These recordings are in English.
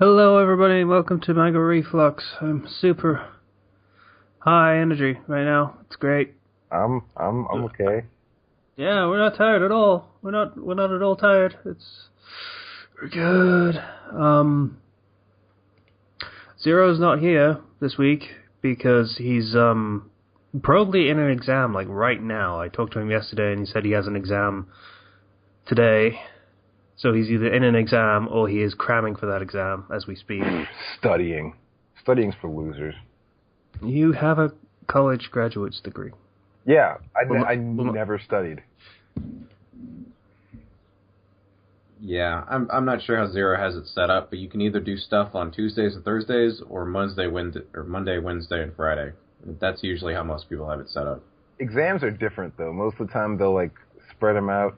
Hello everybody, welcome to Manga Reflux. I'm super high energy right now. It's great. I'm okay. Yeah, we're not tired at all. We're not at all tired. We're good. Zero's not here this week because he's probably in an exam like right now. I talked to him yesterday and he said he has an exam today. So he's either in an exam or he is cramming for that exam as we speak. Studying. Studying's for losers. You have a college graduate's degree. Yeah, I never studied. Yeah, I'm not sure how Zero has it set up, but you can either do stuff on Tuesdays and Thursdays or Monday, Wednesday, and Friday. That's usually how most people have it set up. Exams are different though. Most of the time they'll like spread them out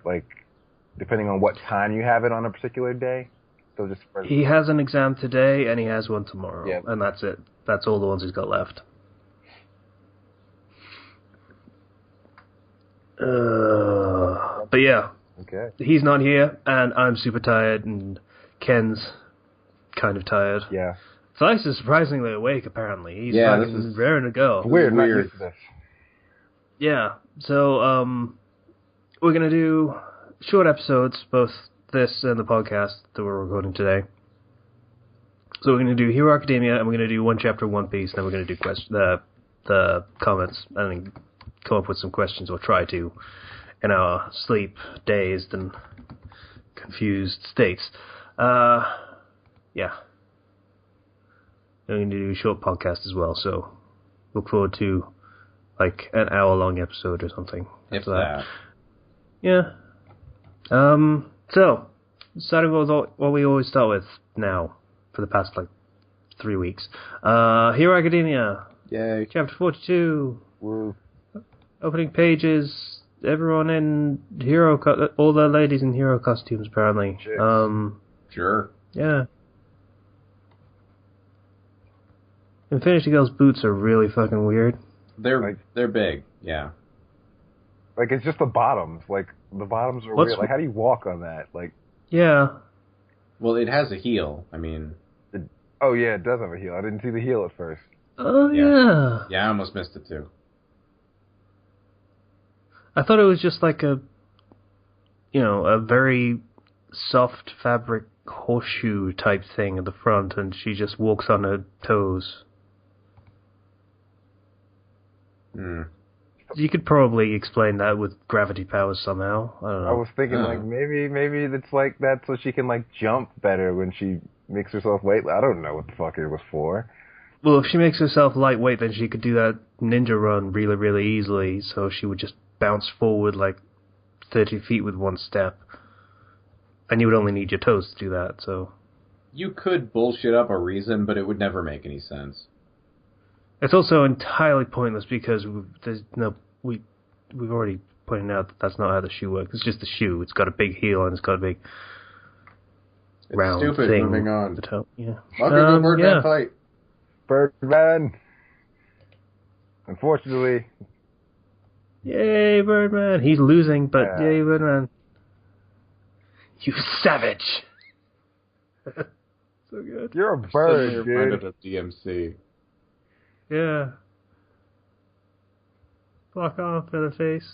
depending on what time you have it on a particular day. They'll just spread. He has an exam today and he has one tomorrow. Yep. And that's it. That's all the ones he's got left. But yeah. Okay. He's not here, and I'm super tired, and Ken's kind of tired. Yeah. Slice is surprisingly awake, apparently. He's fucking raring to go. Weird. Not used to this. Yeah. So, we're going to do short episodes, both this and the podcast that we're recording today. So we're going to do Hero Academia, and we're going to do one chapter of One Piece, and then we're going to do the comments, and then come up with some questions, or try to, in our sleep, dazed, and confused states. Yeah. We're going to do a short podcast as well, so look forward to, like, an hour-long episode or something. If that. Yeah. So, starting with what we always start with now, for the past, 3 weeks. Hero Academia. Yay. Chapter 42. Woo. Opening pages. Everyone in all the ladies in hero costumes, apparently. Chicks. Sure. Yeah. Infinity Girl's boots are really fucking weird. They're big, yeah. It's just the bottoms. The bottoms are weird. How do you walk on that? Yeah. Well, it has a heel. I mean... Oh, yeah, it does have a heel. I didn't see the heel at first. Oh, yeah. Yeah, I almost missed it, too. I thought it was just a very soft fabric horseshoe type thing at the front, and she just walks on her toes. Hmm. You could probably explain that with gravity powers somehow. I don't know. I was thinking, maybe it's like that so she can, jump better when she makes herself weight. I don't know what the fuck it was for. Well, if she makes herself lightweight, then she could do that ninja run really, really easily, so she would just bounce forward 30 feet with one step. And you would only need your toes to do that, so... You could bullshit up a reason, but it would never make any sense. It's also entirely pointless because we've already pointed out that that's not how the shoe works. It's just a shoe. It's got a big heel and it's got a big round stupid. thing. Moving on. The toe. Yeah. Go Birdman fight. Birdman. Unfortunately. Yay, Birdman. He's losing, but yay, Birdman. You savage. So good. You're a bird, dude. At DMC. Yeah. Fuck off in the face.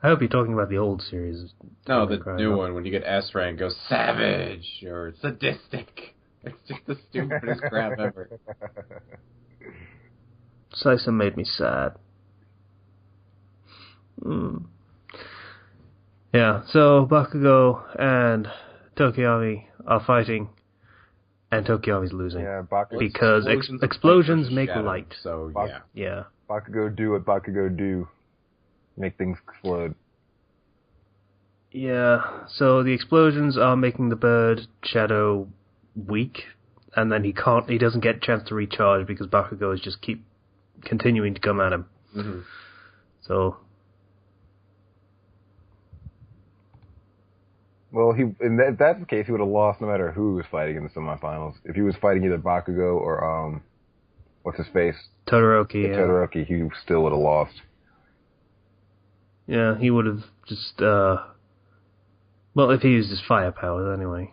I hope you're talking about the old series. No, the new one, when you get S rank, goes savage or sadistic. It's just the stupidest crap ever. Saisa made me sad. Yeah, so Bakugo and Tokiyami are fighting, and Tokiyami's losing. Yeah, Bakugo. Because explosions make light. So, yeah. Bakugo do what Bakugo do. Make things explode. Yeah, so the explosions are making the bird shadow weak, and then he doesn't get a chance to recharge because Bakugo is just keep continuing to come at him. Mm-hmm. So... Well, if that's the case, he would have lost no matter who was fighting in the semifinals. If he was fighting either Bakugo or, what's his face? Todoroki. Yeah. Todoroki, he still would have lost. Yeah, he would have just Well, if he used his fire powers, anyway.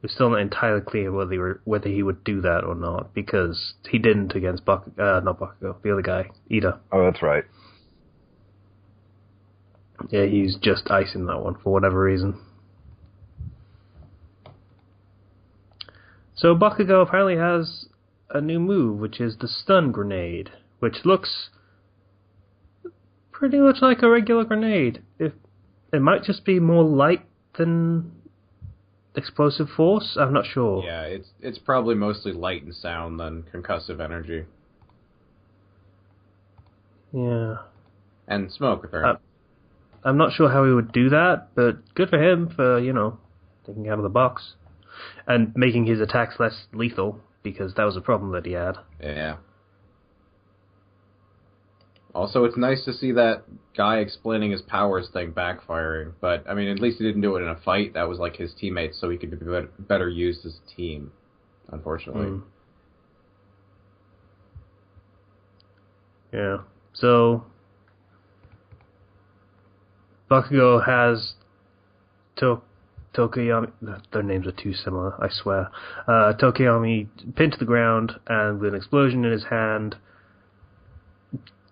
We're still not entirely clear whether he would do that or not, because he didn't against not Bakugo, the other guy, Ida. Oh, that's right. Yeah, he's just icing that one for whatever reason. So Bakugo apparently has a new move, which is the stun grenade, which looks pretty much like a regular grenade. It might just be more light than explosive force. I'm not sure. Yeah, it's probably mostly light and sound than concussive energy. Yeah. And smoke, apparently. I'm not sure how he would do that, but good for him for, thinking out of the box. And making his attacks less lethal, because that was a problem that he had. Yeah. Also, it's nice to see that guy explaining his powers thing backfiring, but, I mean, at least he didn't do it in a fight. That was like his teammates, so he could be better used as a team, unfortunately. Yeah. So Bakugo has Tokoyami. Their names are too similar, I swear. Tokoyami pinned to the ground, and with an explosion in his hand,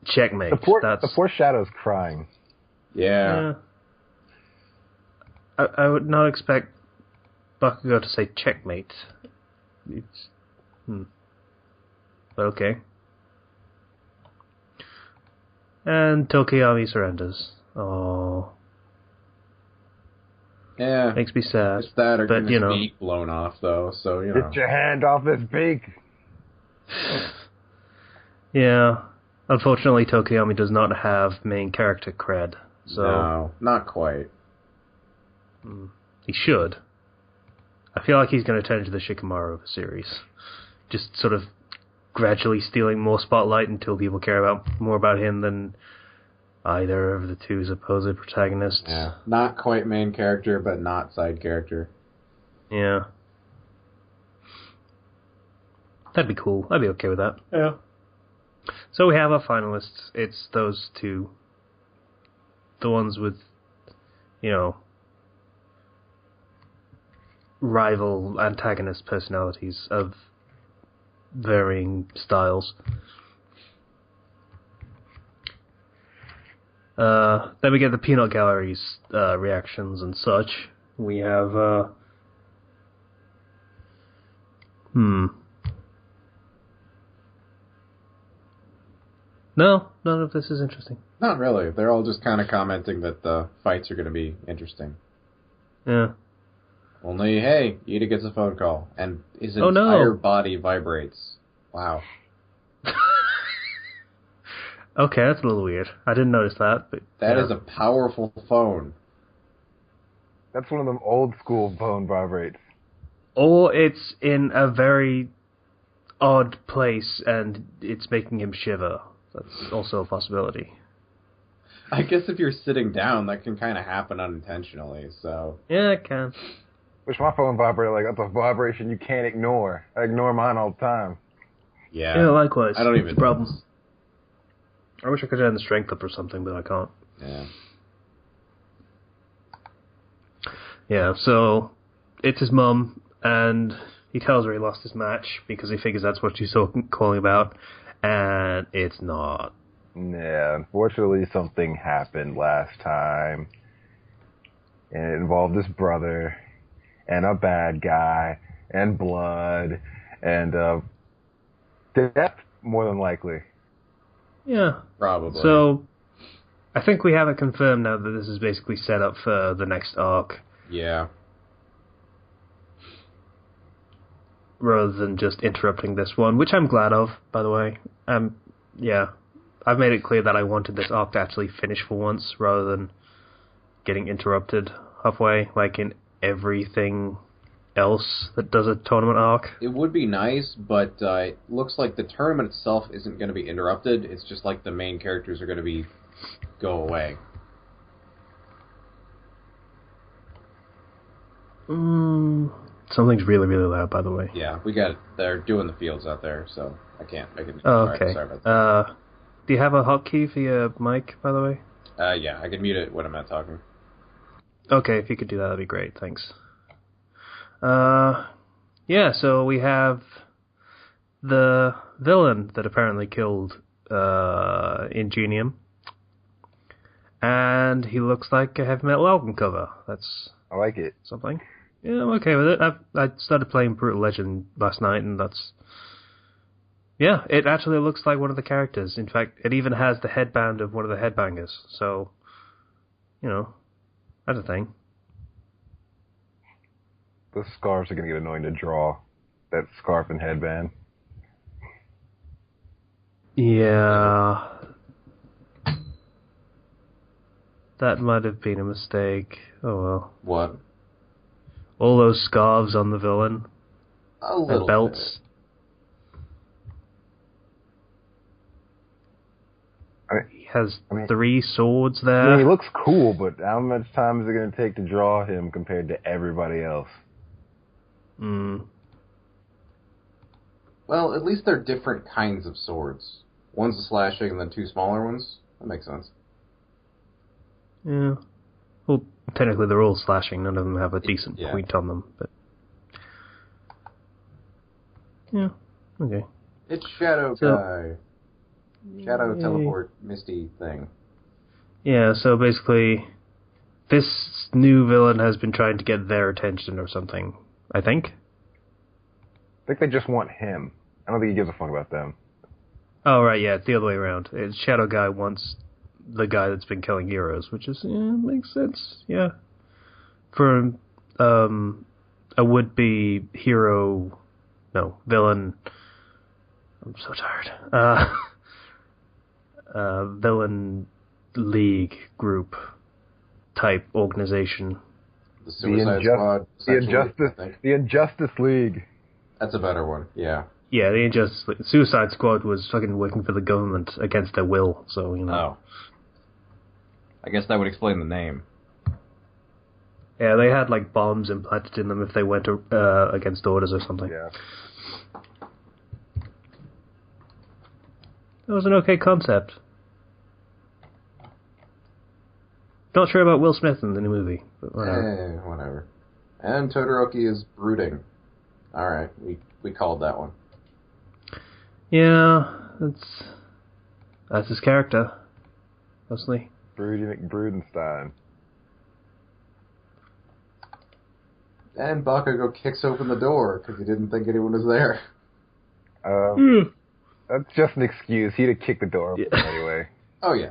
checkmate. The poor Shadow's crying. Yeah. I would not expect Bakugo to say checkmate. But okay. And Tokoyami surrenders. Oh. Yeah. Makes me sad. It's that or but, getting his beak blown off, though, so, Get your hand off his beak! Yeah. Unfortunately, Tokoyami does not have main character cred. So no, not quite. He should. I feel like he's going to turn into the Shikamaru of the series. Just sort of gradually stealing more spotlight until people care more about him than either of the two supposed protagonists. Yeah, not quite main character, but not side character. Yeah. That'd be cool. I'd be okay with that. Yeah. So we have our finalists. It's those two. The ones with, rival antagonist personalities of varying styles. Then we get the peanut gallery's reactions and such. We have No, none of this is interesting. Not really. They're all just kind of commenting that the fights are going to be interesting. Yeah. Only, hey, Ida gets a phone call, and his entire body vibrates. Wow. Okay, that's a little weird. I didn't notice that. But that is a powerful phone. That's one of them old school phone vibrates. Or it's in a very odd place, and it's making him shiver. That's also a possibility. I guess if you're sitting down, that can kind of happen unintentionally, so... Yeah, it can. Wish my phone vibrated that's a vibration you can't ignore. I ignore mine all the time. Yeah, likewise. I don't even... It's a problem. I wish I could turn the strength up or something, but I can't. Yeah. Yeah, so it's his mum, and he tells her he lost his match because he figures that's what she's calling about, and it's not. Yeah, unfortunately something happened last time, and it involved his brother, and a bad guy, and blood, and death, more than likely. Yeah. Probably. So, I think we have it confirmed now that this is basically set up for the next arc. Yeah. Rather than just interrupting this one, which I'm glad of, by the way. Yeah. I've made it clear that I wanted this arc to actually finish for once, rather than getting interrupted halfway, like in everything else that does a tournament arc. It would be nice, but it looks like the tournament itself isn't going to be interrupted. It's just like the main characters are going to go away. Something's really, really loud, by the way. Yeah, they're doing the fields out there, so I can't make it. Oh, okay. Sorry about that. Do you have a hotkey for your mic, by the way? Yeah, I can mute it when I'm not talking. Okay, if you could do that, that'd be great. Thanks. Yeah, so we have the villain that apparently killed Ingenium. And he looks like a heavy metal album cover. That's I like it. something. Yeah, I'm okay with it. I started playing Brutal Legend last night, and that's... Yeah, it actually looks like one of the characters. In fact, it even has the headband of one of the headbangers. So, you know, that's a thing. Those scarves are going to get annoying to draw. That scarf and headband. Yeah. That might have been a mistake. Oh well. What? All those scarves on the villain. A little And belts. He has 3 swords there. I mean, he looks cool, but how much time is it going to take to draw him compared to everybody else? Well, at least they're different kinds of swords. One's a slashing and then 2 smaller ones. That makes sense. Yeah. Well, technically they're all slashing. None of them have a decent point on them. But yeah, okay. It's Shadow Guy. Shadow teleport misty thing. Yeah, so basically this new villain has been trying to get their attention or something, I think. I think they just want him. I don't think he gives a fuck about them. Oh, right, yeah, it's the other way around. It's Shadow Guy wants the guy that's been killing heroes, which is, makes sense, yeah. For a would-be hero, villain, I'm so tired, villain league group type organization. The Suicide Squad. The Injustice League. That's a better one, yeah. Yeah, the Injustice League. Suicide Squad was fucking working for the government against their will, so, Oh. I guess that would explain the name. Yeah, they had, like, bombs implanted in them if they went against orders or something. Yeah. That was an okay concept. Not sure about Will Smith in the new movie, but whatever. Whatever. And Todoroki is brooding. Alright, we called that one. Yeah, that's his character, mostly. Broody McBrudenstein. And Bakugo kicks open the door because he didn't think anyone was there. That's just an excuse. He'd have kicked the door open anyway. Oh yeah.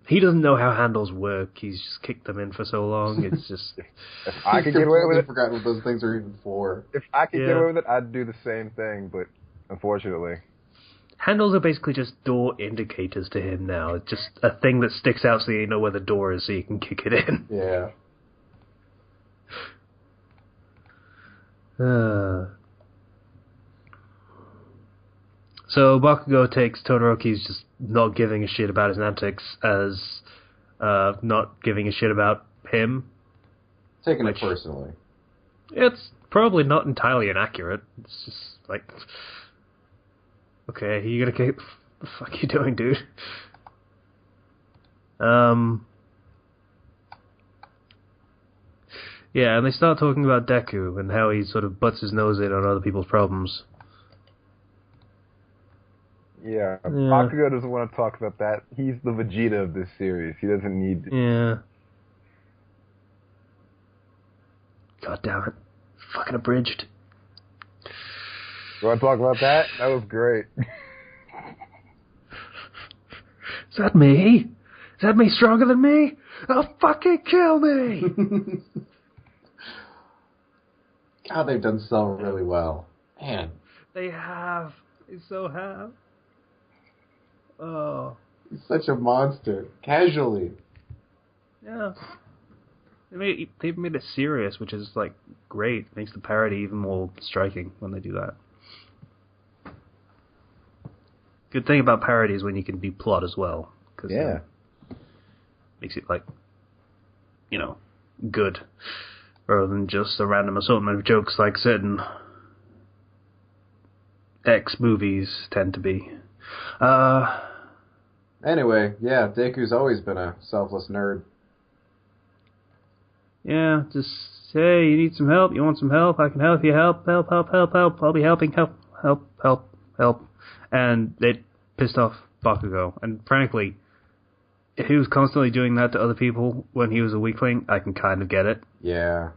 He doesn't know how handles work. He's just kicked them in for so long. It's just... If I could get away with it... forgotten what those things are even for. If I could get away with it, I'd do the same thing, but unfortunately... Handles are basically just door indicators to him now. It's just a thing that sticks out so you know where the door is so you can kick it in. Yeah. So Bakugo takes Todoroki's just not giving a shit about his antics as not giving a shit about him. Taking it personally. It's probably not entirely inaccurate. It's just like... Okay, you gonna kick... What the fuck are you doing, dude? Yeah, and they start talking about Deku and how he sort of butts his nose in on other people's problems. Yeah, Bakugo doesn't want to talk about that. He's the Vegeta of this series. He doesn't need... Yeah. God damn it. Fucking abridged. You want to talk about that? That was great. Is that me? Is that me stronger than me? Oh, fucking kill me! God, they've done so really well. Man. They have. They so have. Oh. He's such a monster. Casually. Yeah. They've made it serious, which is, like, great. It makes the parody even more striking when they do that. Good thing about parody is when you can do plot as well. Cause, makes it, like, good. Rather than just a random assortment of jokes like certain X movies tend to be. Anyway, yeah, Deku's always been a selfless nerd. Yeah, just, hey, you need some help? You want some help? I can help you. Help. I'll be helping. Help. And it pissed off Bakugo. And frankly, if he was constantly doing that to other people when he was a weakling, I can kind of get it. Yeah.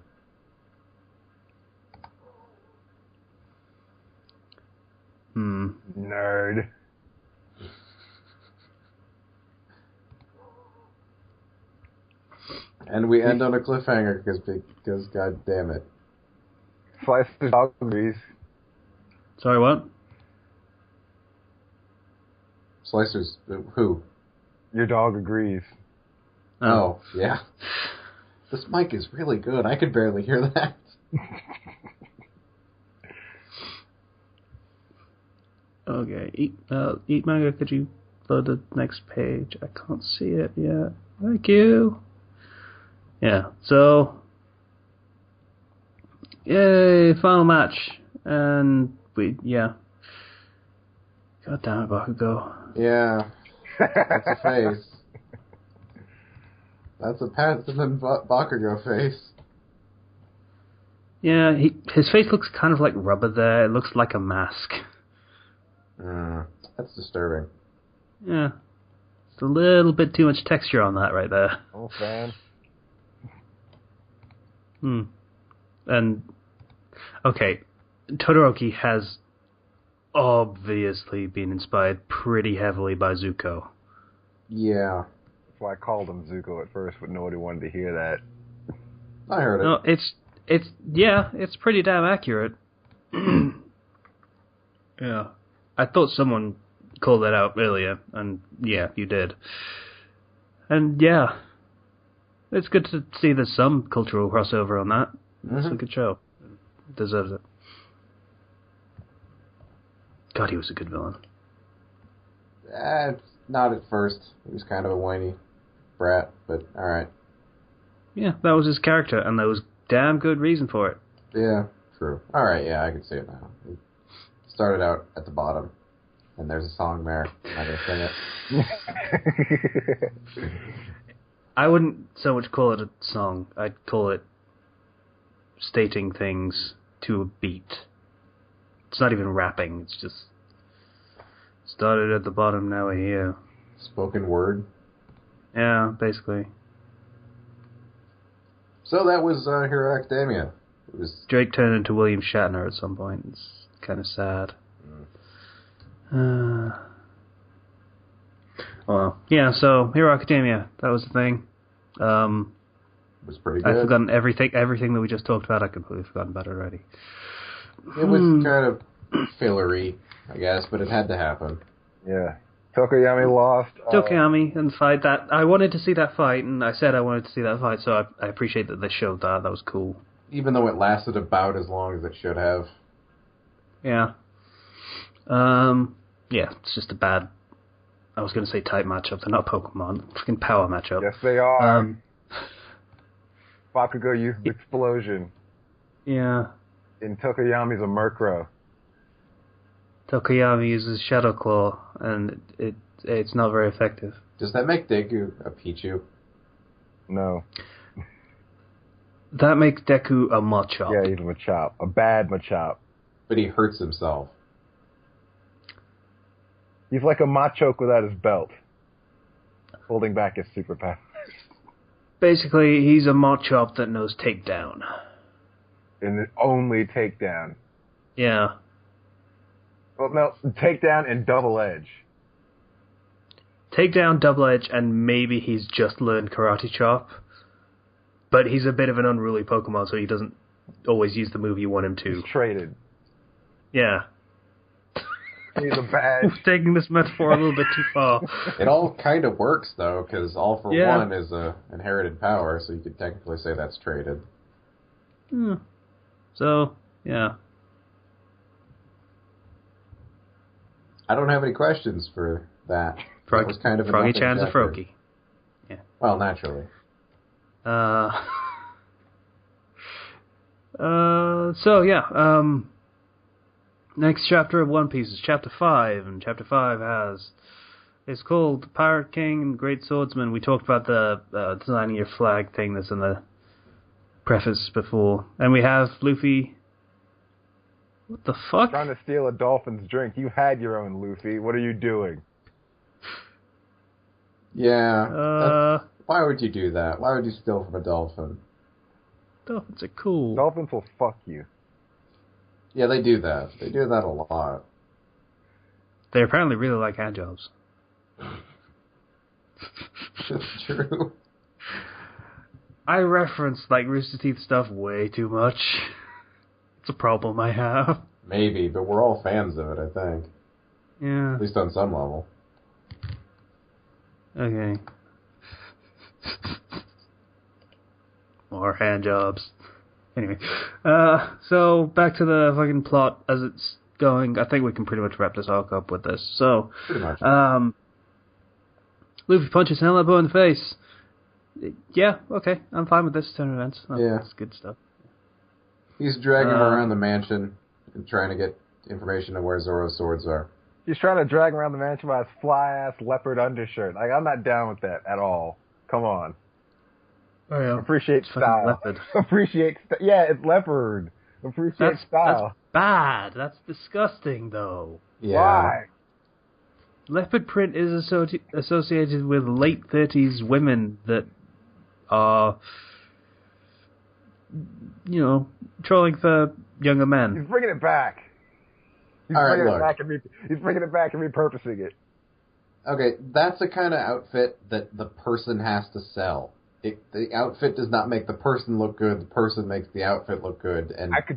Nerd. And we end on a cliffhanger because god damn it. Slicer's dog agrees. Sorry, what? Slicer's who? Your dog agrees. Oh, yeah. This mic is really good. I could barely hear that. Okay, eat manga. Could you load the next page? I can't see it yet. Thank you. Yeah. So, yay! Final match, and God damn it, Bakugo. Yeah. That's a face. That's a Patsy Bakugo face. Yeah, his face looks kind of like rubber there. It looks like a mask. That's disturbing. Yeah. It's a little bit too much texture on that right there. Oh, fan. And, okay, Todoroki has obviously been inspired pretty heavily by Zuko. Yeah. That's why I called him Zuko at first, but nobody wanted to hear that. I heard it. No, it's pretty damn accurate. Yeah. I thought someone called that out earlier, and yeah, you did. And yeah, it's good to see there's some cultural crossover on that. It's a good show. It deserves it. God, he was a good villain. Not at first. He was kind of a whiny brat, but alright. Yeah, that was his character, and there was damn good reason for it. Yeah, true. Alright, yeah, I can see it now. He started out at the bottom, and there's a song there. I'm not gonna sing it. I wouldn't so much call it a song. I'd call it stating things to a beat. It's not even rapping. It's just started at the bottom, now we're here. Spoken word. Yeah, basically. So that was Hero Academia. It was Drake turned into William Shatner at some point. It's kind of sad. Well, yeah. So Hero Academia. That was the thing. It was pretty good. I've forgotten everything that we just talked about. I completely forgotten about it already. It was kind of fillery, I guess, but it had to happen. Yeah. Tokoyami lost. Tokoyami and fight that. I wanted to see that fight, and I said I wanted to see that fight, so I appreciate that they showed that. That was cool. Even though it lasted about as long as it should have. Yeah. Yeah, it's just a bad... I was going to say type matchup. They're not Pokemon. Freaking power matchup. Yes, they are. Bakugo used Explosion. Yeah. And Tokoyami's a Murkrow. Tokoyami uses Shadow Claw, and it's not very effective. Does that make Deku a Pichu? No. That makes Deku a Machop. Yeah, he's a Machop. A bad Machop. But he hurts himself. He's like a Machoke without his belt. Holding back his superpower. Basically, he's a Machop that knows Takedown. And the only Takedown. Yeah. Well, no, Takedown and Double Edge. Takedown, Double Edge, and maybe he's just learned Karate Chop. But he's a bit of an unruly Pokemon, so he doesn't always use the move you want him to. He's traded. Yeah. He's a bad... We're taking this metaphor a little bit too far. It all kind of works, though, because All for Yeah. One is a inherited power, so you could technically say that's traded. So, yeah. I don't have any questions for that. That was kind of a Froggy-chan's a nothing chapter. Froakie. Yeah. Well, naturally. So yeah, next chapter of One Piece is Chapter 5, and Chapter 5 has It's called Pirate King and Great Swordsman. We talked about the designing your flag thing that's in the preface before. And we have Luffy... What the fuck? Trying to steal a dolphin's drink. You had your own, Luffy. What are you doing? Yeah. Why would you do that? Why would you steal from a dolphin? Dolphins are cool. Dolphins will fuck you. Yeah, they do that. They do that a lot. They apparently really like handjobs. It's true. I reference, like, Rooster Teeth stuff way too much. It's a problem I have. Maybe, but we're all fans of it, I think. Yeah. At least on some level. Okay. More handjobs. Anyway. So, back to the fucking plot as it's going. I think we can pretty much wrap this arc up with this. So, Pretty much. Luffy punches Helmeppo in the face. Yeah, okay. I'm fine with this turn of events. Yeah. That's good stuff. He's dragging him around the mansion and trying to get information on where Zoro's swords are. He's trying to drag him around the mansion by his fly-ass leopard undershirt. Like, I'm not down with that at all. Come on. Oh, yeah. Appreciate It's style. leopard. Yeah, it's leopard. Appreciate style. That's bad. That's disgusting, though. Yeah. Why? Leopard print is associated with late 30s women that are, you know, trolling for younger men. He's bringing it back. He's bringing it back and repurposing it. Okay, that's the kind of outfit that the person has to sell. The outfit does not make the person look good. The person makes the outfit look good. And whatever.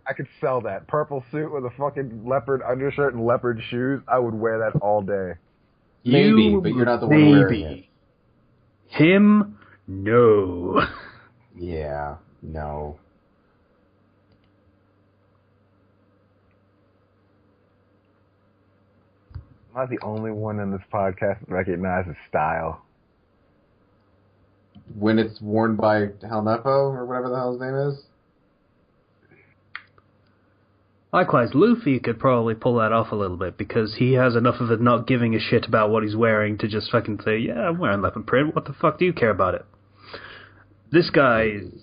I could sell that. Purple suit with a fucking leopard undershirt and leopard shoes. I would wear that all day. Maybe, but you're not the one wearing it. Him? No. Yeah, no. I'm not the only one in this podcast that recognizes style. When it's worn by Helmeppo, or whatever the hell his name is? Likewise, Luffy could probably pull that off a little bit, because he has enough of it not giving a shit about what he's wearing to just fucking say, yeah, I'm wearing leopard print, what the fuck do you care about it? This guy is...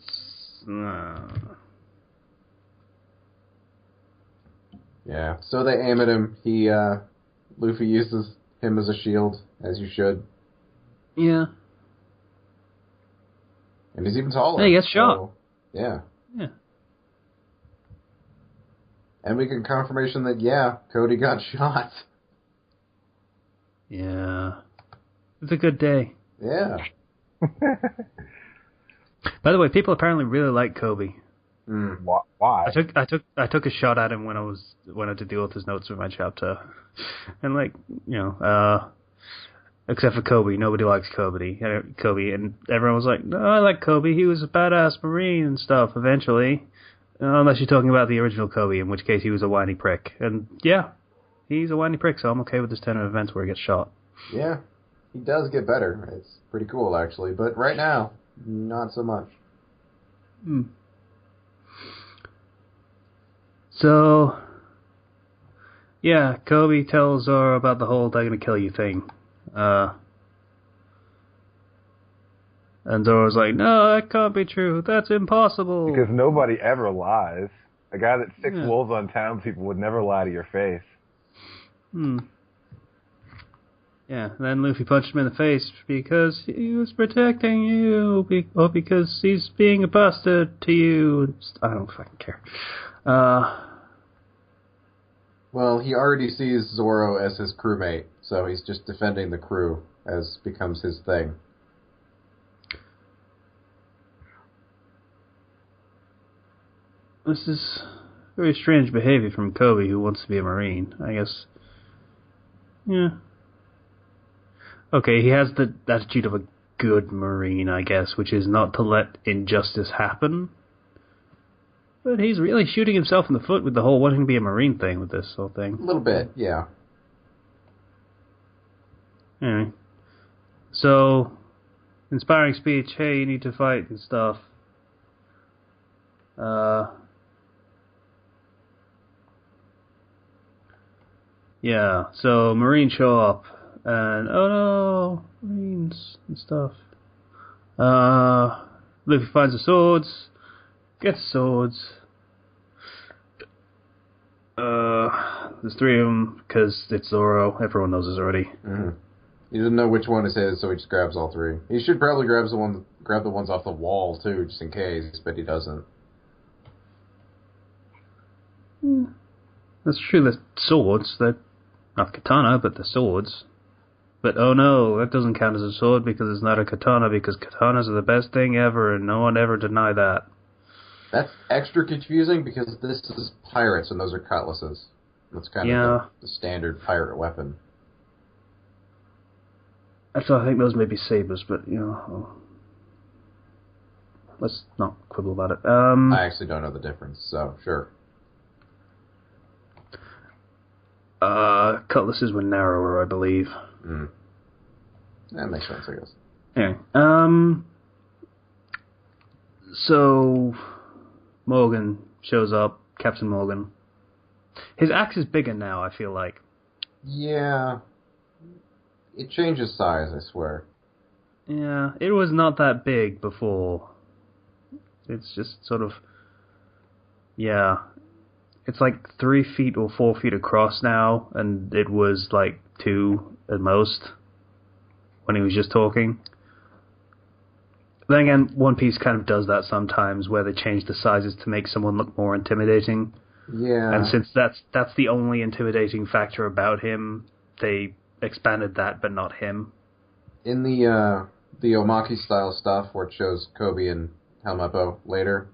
Yeah, so they aim at him. Luffy uses him as a shield, as you should. Yeah. And he's even taller. Hey, he gets shot. Yeah. Yeah. And we get confirmation that, yeah, Cody got shot. Yeah. It's a good day. Yeah. By the way, people apparently really like Kobe. Why? I took a shot at him when I did the author's notes for my chapter, and except for Kobe, nobody likes Kobe, and everyone was like, no, I like Kobe. He was a badass Marine and stuff. Eventually, unless you're talking about the original Kobe, in which case he was a whiny prick. And yeah, he's a whiny prick, so I'm okay with this turn of events where he gets shot. Yeah, he does get better. It's pretty cool actually, but right now, not so much. So, yeah, Kobe tells Zoro about the whole "they're gonna kill you" thing. And Zoro's like, no, that can't be true. That's impossible. Because nobody ever lies. A guy that sticks wolves on townspeople would never lie to your face. Yeah, then Luffy punched him in the face because he was protecting you, or because he's being a bastard to you. I don't fucking care. Well, he already sees Zoro as his crewmate, so he's just defending the crew as becomes his thing. This is very strange behavior from Kobe, who wants to be a Marine, I guess. Yeah. Okay, he has the attitude of a good Marine, I guess, which is not to let injustice happen. But he's really shooting himself in the foot with the whole wanting to be a Marine thing with this whole thing. A little bit, yeah. Anyway. So, inspiring speech, hey, you need to fight and stuff. Yeah, so Marines show up, and oh no, Marines and stuff. Luffy finds the swords, gets the swords. There's three of them, because it's Zoro. Everyone knows this already. Mm-hmm. He doesn't know which one is his, so he just grabs all three. He should probably grab the ones off the wall, too, just in case, but he doesn't. That's true, they're swords. They're not katana, but they're swords. But oh no, that doesn't count as a sword because it's not a katana, because katanas are the best thing ever, and no one ever denied that. That's extra confusing because this is pirates and those are cutlasses. That's kind of the standard pirate weapon. Actually, I think those may be sabers, but, let's not quibble about it. I actually don't know the difference, so sure. Cutlasses were narrower, I believe. Mm. That makes sense, I guess. Anyway, so Morgan shows up, Captain Morgan. His axe is bigger now, I feel like. Yeah. It changes size, I swear. Yeah, it was not that big before. It's just sort of... Yeah. It's like 3 feet or 4 feet across now, and it was like 2 at most when he was just talking. Then again, One Piece kind of does that sometimes, where they change the sizes to make someone look more intimidating. Yeah. And since that's the only intimidating factor about him, they expanded that, but not him. In the Omaki style stuff, where it shows Kobe and Helmeppo later,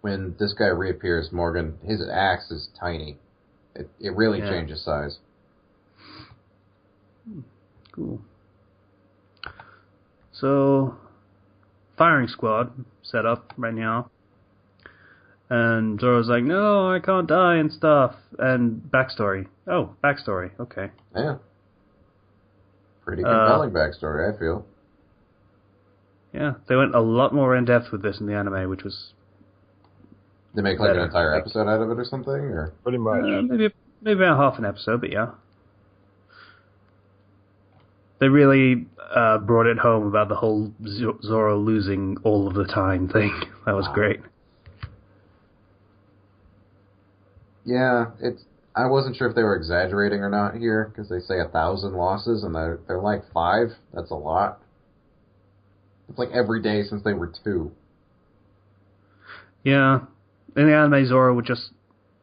when this guy reappears, Morgan, his axe is tiny. It really changes size. Cool. So, firing squad set up right now. And Zoro's like, no, I can't die and stuff. And backstory. Oh, backstory. Okay. Yeah. Pretty compelling backstory, I feel. Yeah, they went a lot more in depth with this in the anime, which was... They make like an entire episode out of it or something? Or Pretty much. Maybe about half an episode, but yeah. They really brought it home about the whole Zoro losing all of the time thing. That was great. Yeah, I wasn't sure if they were exaggerating or not here, because they say 1,000 losses, and they're like 5. That's a lot. It's like every day since they were 2. Yeah. In the anime, Zoro would just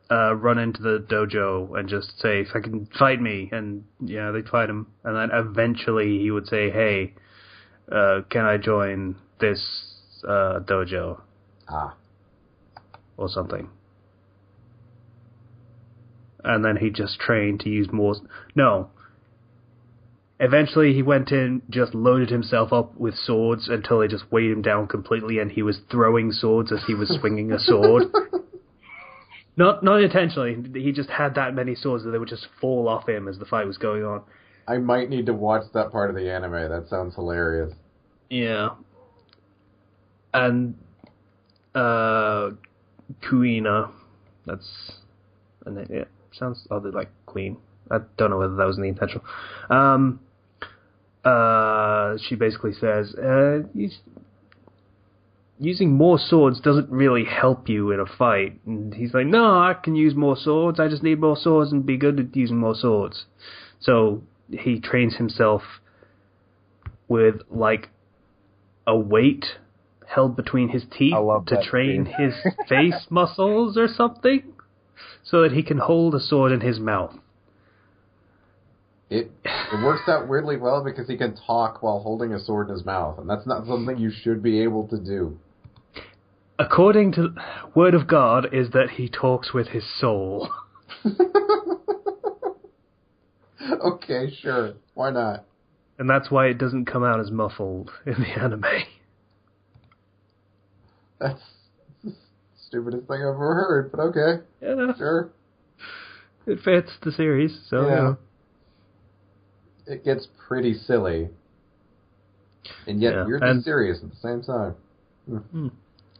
run into the dojo and just say, "Fucking fight me," and they'd fight him. And then eventually he would say, "Hey, can I join this dojo?" Or something. And then he just trained to use more... No. Eventually he went in, just loaded himself up with swords until they just weighed him down completely, and he was throwing swords as he was swinging a sword. Not intentionally. He just had that many swords that they would just fall off him as the fight was going on. I might need to watch that part of the anime. That sounds hilarious. Yeah. And Kuina, that's... Yeah, sounds oddly like Queen. I don't know whether that was the intentional. She basically says, using more swords doesn't really help you in a fight. And he's like, no, I can use more swords. I just need more swords and be good at using more swords. So he trains himself with, like, a weight held between his teeth to train his face muscles or something, so that he can hold a sword in his mouth. It works out weirdly well because he can talk while holding a sword in his mouth, and that's not something you should be able to do. According to word of God, is that he talks with his soul. Okay, sure. Why not? And that's why it doesn't come out as muffled in the anime. That's the stupidest thing I've ever heard, but okay. Yeah. Sure. It fits the series, so... Yeah. It gets pretty silly. And yet weirdly serious at the same time.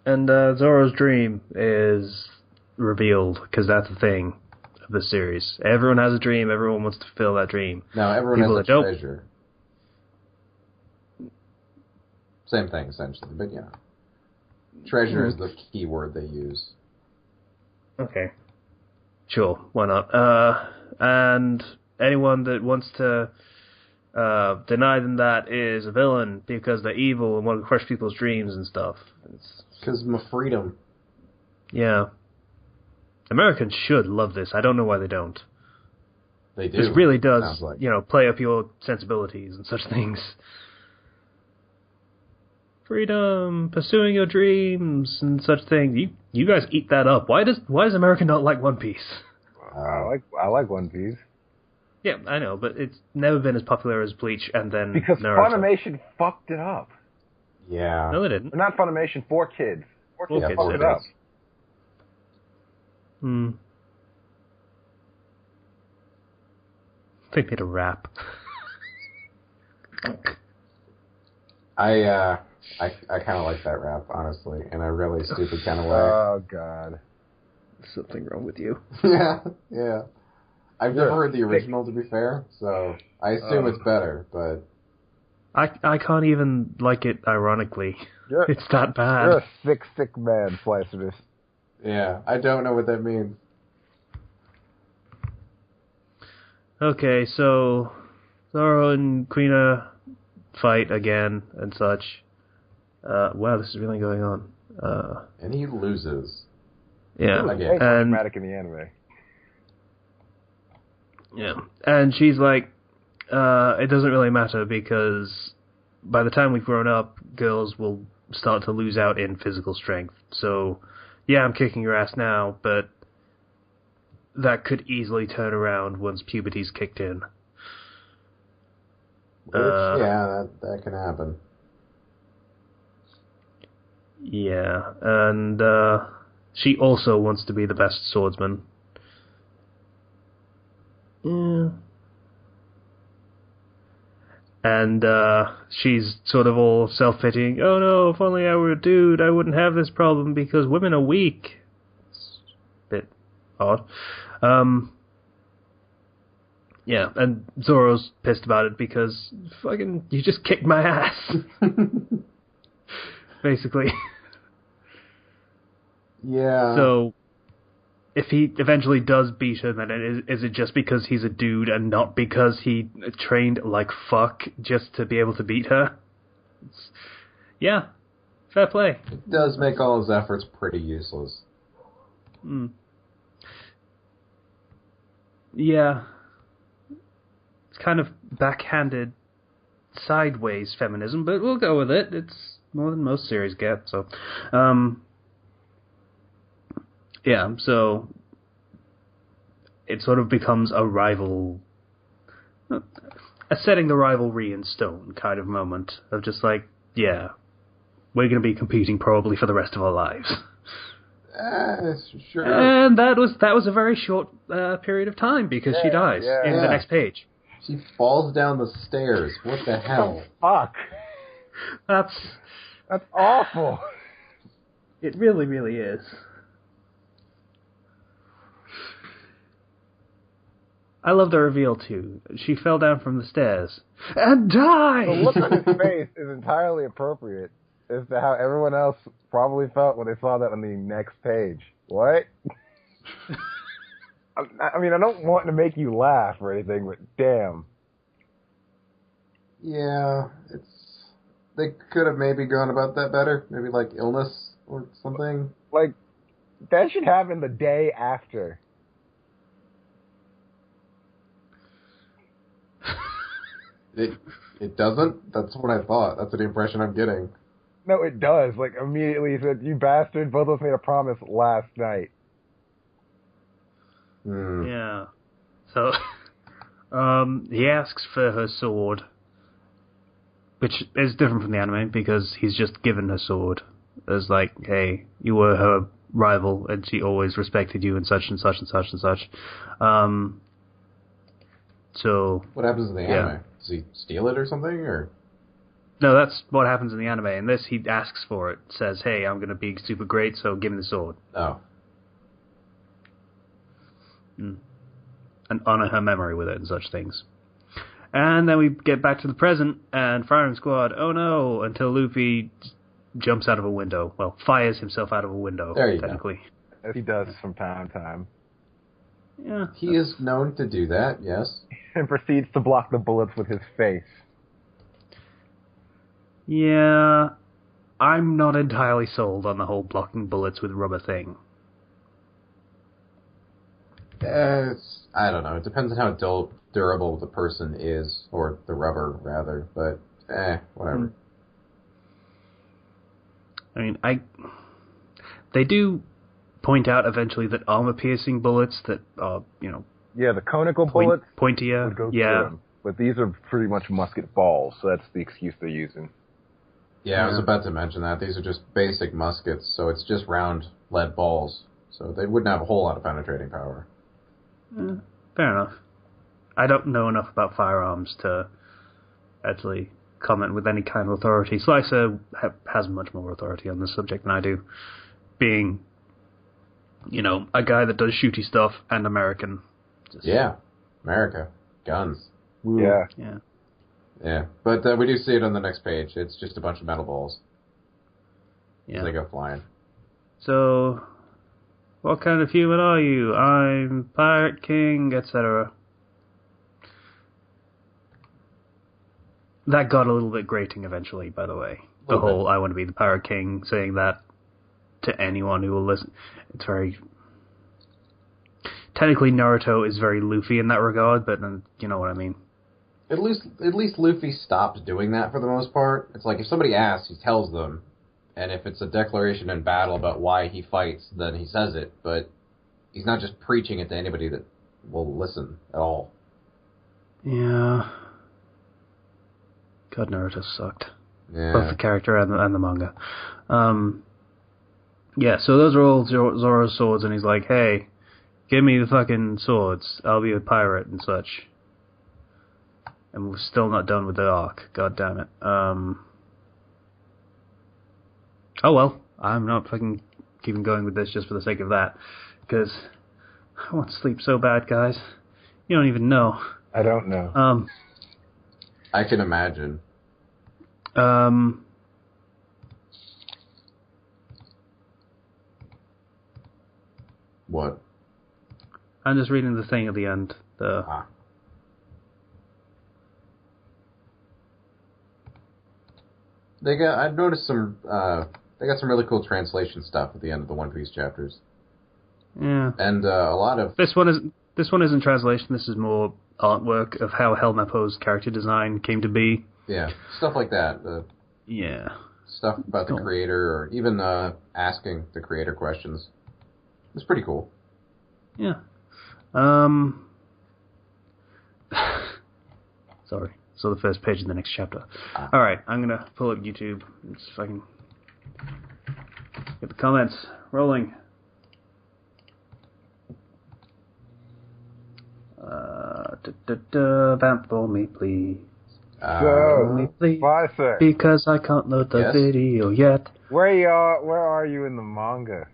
And Zoro's dream is revealed, because that's the thing this series. Everyone has a dream. Everyone wants to fulfill that dream. No, everyone People has a that don't. treasure. Same thing, essentially, but yeah. Treasure is the key word they use. Okay. Sure, why not? And anyone that wants to deny them that is a villain because they're evil and want to crush people's dreams and stuff. Because of my freedom. Yeah. Americans should love this. I don't know why they don't. They do. This really does, Sounds like. play up your sensibilities and such things. Freedom, pursuing your dreams and such things. You guys eat that up. Why does America not like One Piece? I like One Piece. Yeah, I know, but it's never been as popular as Bleach and then Because Naruto. Funimation fucked it up. Yeah. No, they didn't. Or not Funimation, 4Kids. 4Kids Kids fucked did. it up. They made a rap. I kind of like that rap, honestly, in a really stupid kind of way. Oh, God. There's something wrong with you. yeah. I've never heard the original, to be fair, so I assume it's better, but... I can't even like it ironically. It's that bad. You're a sick man, Slicerus. Yeah, I don't know what that means. Okay, so Zoro and Kuina fight again and such. Wow, this is really going on. And he loses. Yeah, Again. And dramatic in the anime. Yeah, and she's like, it doesn't really matter because by the time we've grown up, girls will start to lose out in physical strength. So, yeah, I'm kicking your ass now, but that could easily turn around once puberty's kicked in. Which, yeah, that can happen. Yeah, and she also wants to be the best swordsman. Yeah. And she's sort of all self-pitying. Oh no, if only I were a dude, I wouldn't have this problem because women are weak. It's a bit odd. Yeah, and Zoro's pissed about it because fucking you just kicked my ass. Basically. Yeah. So, if he eventually does beat her, then is it just because he's a dude and not because he trained like fuck just to be able to beat her? Yeah, fair play. It does make all his efforts pretty useless. Yeah. It's kind of backhanded sideways feminism, but we'll go with it. It's more than most series get, so... yeah, so it sort of becomes a rival, a setting the rivalry in stone kind of moment of just like, yeah, we're going to be competing probably for the rest of our lives. Sure. And that was a very short period of time because she dies in the next page. She falls down the stairs. What the hell? Fuck. That's awful. It really, really is. I love the reveal, too. She fell down from the stairs. And died! The look on his face is entirely appropriate as to how everyone else probably felt when they saw that on the next page. What? I mean, I don't want to make you laugh or anything, but damn. Yeah, they could have maybe gone about that better. Maybe like illness or something. Like, that should happen the day after. It doesn't? That's what I thought. That's the impression I'm getting. No, it does. Like, immediately he said, you bastard, both of us made a promise last night. Yeah. So, he asks for her sword, which is different from the anime because he's just given her sword as like, hey, you were her rival and she always respected you and such and such and such and such. So what happens in the anime? Does he steal it or something, or? No, that's what happens in the anime. In this, he asks for it. Says, hey, I'm going to be super great, so give me the sword. Oh. and honor her memory with it and such things. And then we get back to the present, and firing squad, oh no, until Luffy jumps out of a window. Well, fires himself out of a window, there you technically. Go. As he does from time to time. Yeah. He is known to do that, yes. And proceeds to block the bullets with his face. Yeah, I'm not entirely sold on the whole blocking bullets with rubber thing. I don't know. It depends on how durable the person is, or the rubber, rather. But, whatever. I mean, they do point out eventually that armor-piercing bullets that are, Yeah, the conical bullets pointier, would go through them. But these are pretty much musket balls, so that's the excuse they're using. Yeah, I was about to mention that. These are just basic muskets, so it's just round lead balls. So they wouldn't have a whole lot of penetrating power. Fair enough. I don't know enough about firearms to actually comment with any kind of authority. Slicer has much more authority on this subject than I do, being, a guy that does shooty stuff and American. Yeah, America. Guns. Woo. Yeah. Yeah. Yeah, but we do see it on the next page. It's just a bunch of metal balls. Yeah. They go flying. So, what kind of human are you? I'm Pirate King, etc. That got a little bit grating eventually, by the way. The whole I want to be the Pirate King, saying that to anyone who will listen. It's very... Technically, Naruto is very Luffy in that regard, but then, you know what I mean. At least Luffy stopped doing that for the most part. It's like if somebody asks, he tells them. And if it's a declaration in battle about why he fights, then he says it. But he's not just preaching it to anybody that will listen at all. Yeah. God, Naruto sucked. Yeah. Both the character and the manga. Yeah, so those are all Zoro's swords, and he's like, hey, give me the fucking swords. I'll be a pirate and such. And we're still not done with the arc. God damn it. Oh well, I'm not fucking keeping going with this just for the sake of that. Because I want to sleep so bad, guys. You don't even know. I don't know. I can imagine. What? I'm just reading the thing at the end. I've noticed some. They got some really cool translation stuff at the end of the One Piece chapters. Yeah. And a lot of this one isn't translation. This is more artwork of how Helmeppo's character design came to be. Yeah, stuff like that. Yeah. Stuff about the creator, or even asking the creator questions. It's pretty cool. Yeah. Sorry. So the first page of the next chapter. Alright, I'm gonna pull up YouTube. Let's fucking get the comments rolling. Vamp for me, please. So, Slicer, because I can't load the video yet. Where are you in the manga?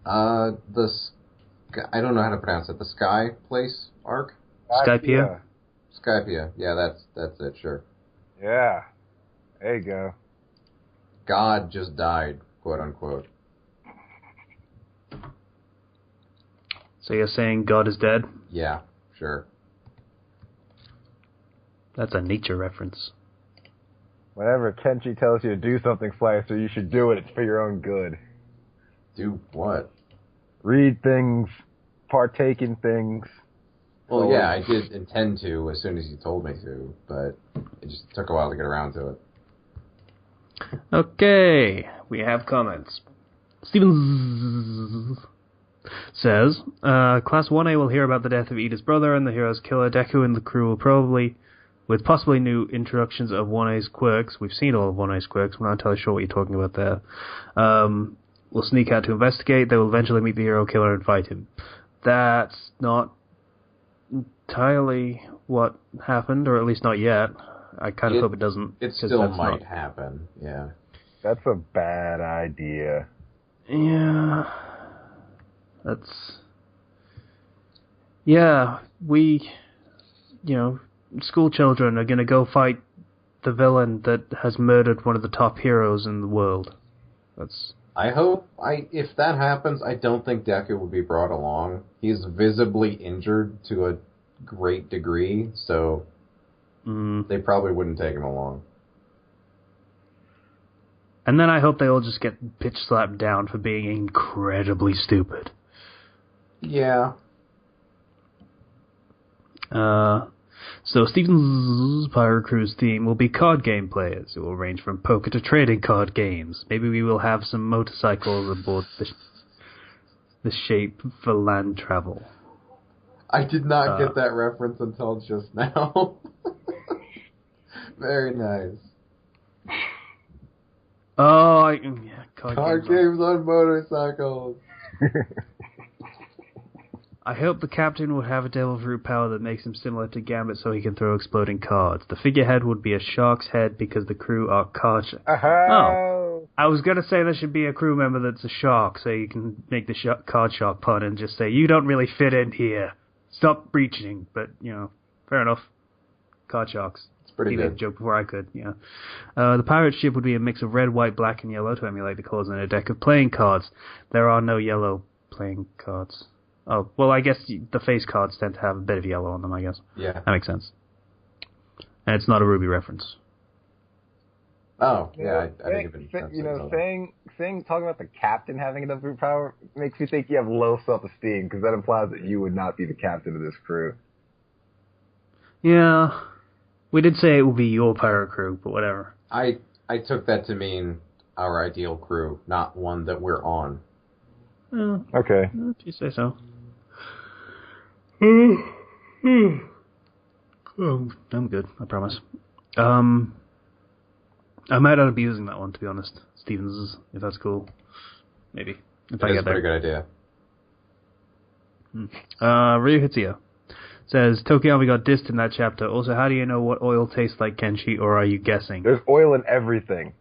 I don't know how to pronounce it. The Sky Place arc? Skypia? Skypia. Yeah, that's it, sure. Yeah. There you go. God just died, quote unquote. So you're saying God is dead? Yeah, sure. That's a nature reference. Whenever Kenshi tells you to do something, Slicer, you should do it. It's for your own good. Do what? Read things, partake in things. Well, yeah, I did intend to as soon as you told me to, but it just took a while to get around to it. Okay, we have comments. Steven says, Class 1A will hear about the death of Ida's brother and the hero's killer. Deku and the crew will probably, with possibly new introductions of 1A's quirks. We've seen all of 1A's quirks. We're not entirely sure what you're talking about there. Will sneak out to investigate. They will eventually meet the hero killer and fight him. That's not entirely what happened, or at least not yet. I kind of hope it doesn't. It still might happen, yeah. That's a bad idea. Yeah, we, school children are going to go fight the villain that has murdered one of the top heroes in the world. If that happens, I don't think Deku would be brought along. He's visibly injured to a great degree, so they probably wouldn't take him along. And then I hope they all just get bitch slapped down for being incredibly stupid. Yeah. So Stephen's Pirate Crew's theme will be card game players. It will range from poker to trading card games. Maybe we will have some motorcycles aboard the shape for land travel. I did not get that reference until just now. Very nice. Oh, card games on motorcycles. I hope the captain would have a devil fruit power that makes him similar to Gambit so he can throw exploding cards. The figurehead would be a shark's head because the crew are card... Oh, I was going to say there should be a crew member that's a shark so you can make the card shark pun and just say, you don't really fit in here. Stop breaching. But, fair enough. Card sharks. It's pretty good. Made a joke before I could, the pirate ship would be a mix of red, white, black, and yellow to emulate the colors in a deck of playing cards. There are no yellow playing cards. Oh, well, I guess the face cards tend to have a bit of yellow on them, I guess. Yeah. That makes sense. And it's not a Ruby reference. Oh, yeah, I think it talking about the captain having enough root power makes me think you have low self-esteem, because that implies that you would not be the captain of this crew. Yeah. We did say it would be your pirate crew, but whatever. I took that to mean our ideal crew, not one that we're on. Okay. If you say so. I'm good, I promise. I might not be using that one, to be honest. Stevens, if that's cool. Maybe. If I get there. That's a pretty good idea. Ryu Hitsuya says, Tokiyama got dissed in that chapter. Also, how do you know what oil tastes like, Kenshi, or are you guessing? There's oil in everything.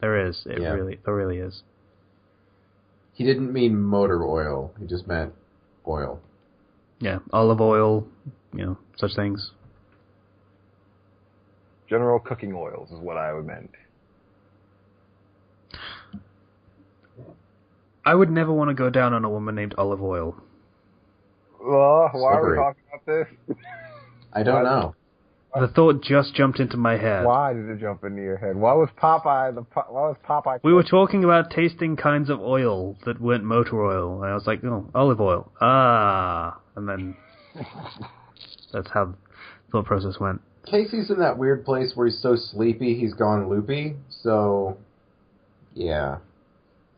There is. There really is. He didn't mean motor oil. He just meant oil. Yeah, olive oil, such things. General cooking oils is what I would meant. I would never want to go down on a woman named Olive Oil. Why are we talking about this? I don't know. The thought just jumped into my head. Why did it jump into your head? Why was Popeye? We were talking about tasting kinds of oil that weren't motor oil, and I was like, oh, olive oil. And then that's how the thought process went. Casey's in that weird place where he's so sleepy he's gone loopy, so yeah.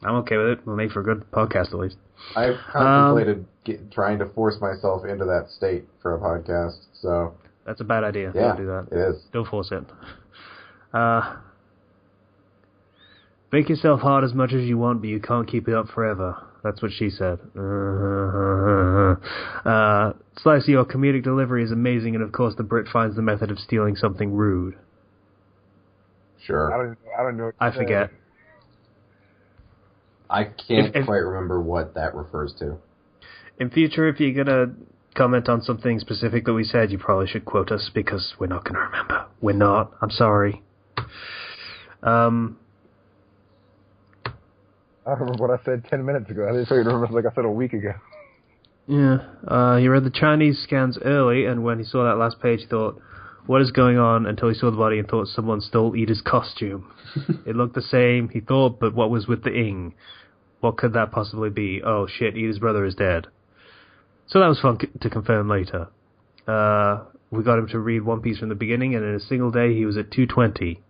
I'm okay with it. We'll make for a good podcast at least. I've contemplated trying to force myself into that state for a podcast, so... That's a bad idea. Yeah, don't do that. It is. Don't force it. Make yourself hard as much as you want, but you can't keep it up forever. That's what she said. Slicey, your comedic delivery is amazing, and of course the Brit finds the method of stealing something rude. Sure. I don't know. I forget. I can't quite remember what that refers to. In future, if you're gonna comment on something specific that we said, you probably should quote us, because we're not gonna remember. We're not. I'm sorry. I don't remember what I said 10 minutes ago. I didn't remember like I said a week ago. Yeah. He read the Chinese scans early, and when he saw that last page, he thought, what is going on, until he saw the body and thought someone stole Ida's costume. It looked the same, he thought, but what was with the ing? What could that possibly be? Oh shit, Ida's brother is dead. So that was fun to confirm later. We got him to read One Piece from the beginning, and in a single day he was at 220.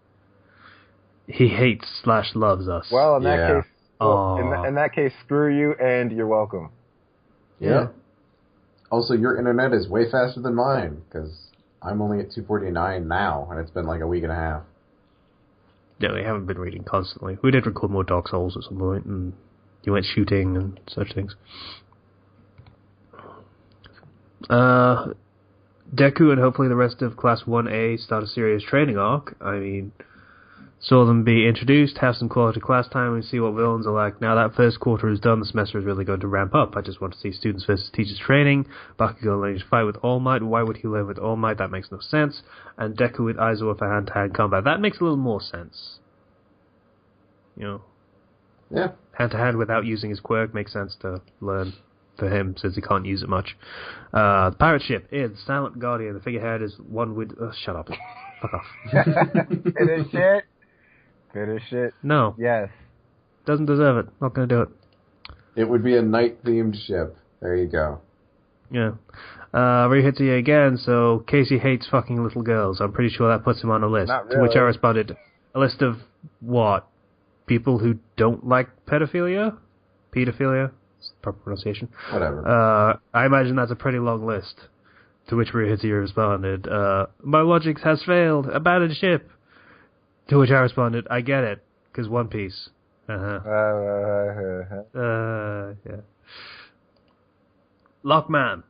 He hates/loves us. Well, in that case... in that case, screw you, and you're welcome. Yeah. Also, your internet is way faster than mine, because I'm only at 249 now, and it's been like a week and a half. Yeah, they haven't been reading constantly. We did record more Dark Souls at some point, and you went shooting and such things. Deku and hopefully the rest of Class 1A start a serious training arc. I mean, saw them be introduced, have some quality class time, and see what villains are like. Now that first quarter is done, the semester is really going to ramp up. I just want to see students versus teachers training, Bakugo learning to fight with All Might. Why would he learn with All Might? That makes no sense. And Deku with Aizawa for hand-to-hand combat. That makes a little more sense. You know? Yeah. Hand-to-hand without using his quirk makes sense to learn for him, since he can't use it much. The pirate ship is Silent Guardian. The figurehead is one with... shut up. Fuck off. Finish it. Finish it. No. Yes. Doesn't deserve it. Not going to do it. It would be a night-themed ship. There you go. Yeah. Rihitsuya again, so Casey hates fucking little girls. I'm pretty sure that puts him on a list. Not To which I really. responded, a list of what? People who don't like pedophilia? Pedophilia? It's the proper pronunciation. Whatever. I imagine that's a pretty long list. To which Rihitsuya responded, my logic has failed. Abandoned ship. To which I responded, I get it. Because One Piece. Yeah. Lockman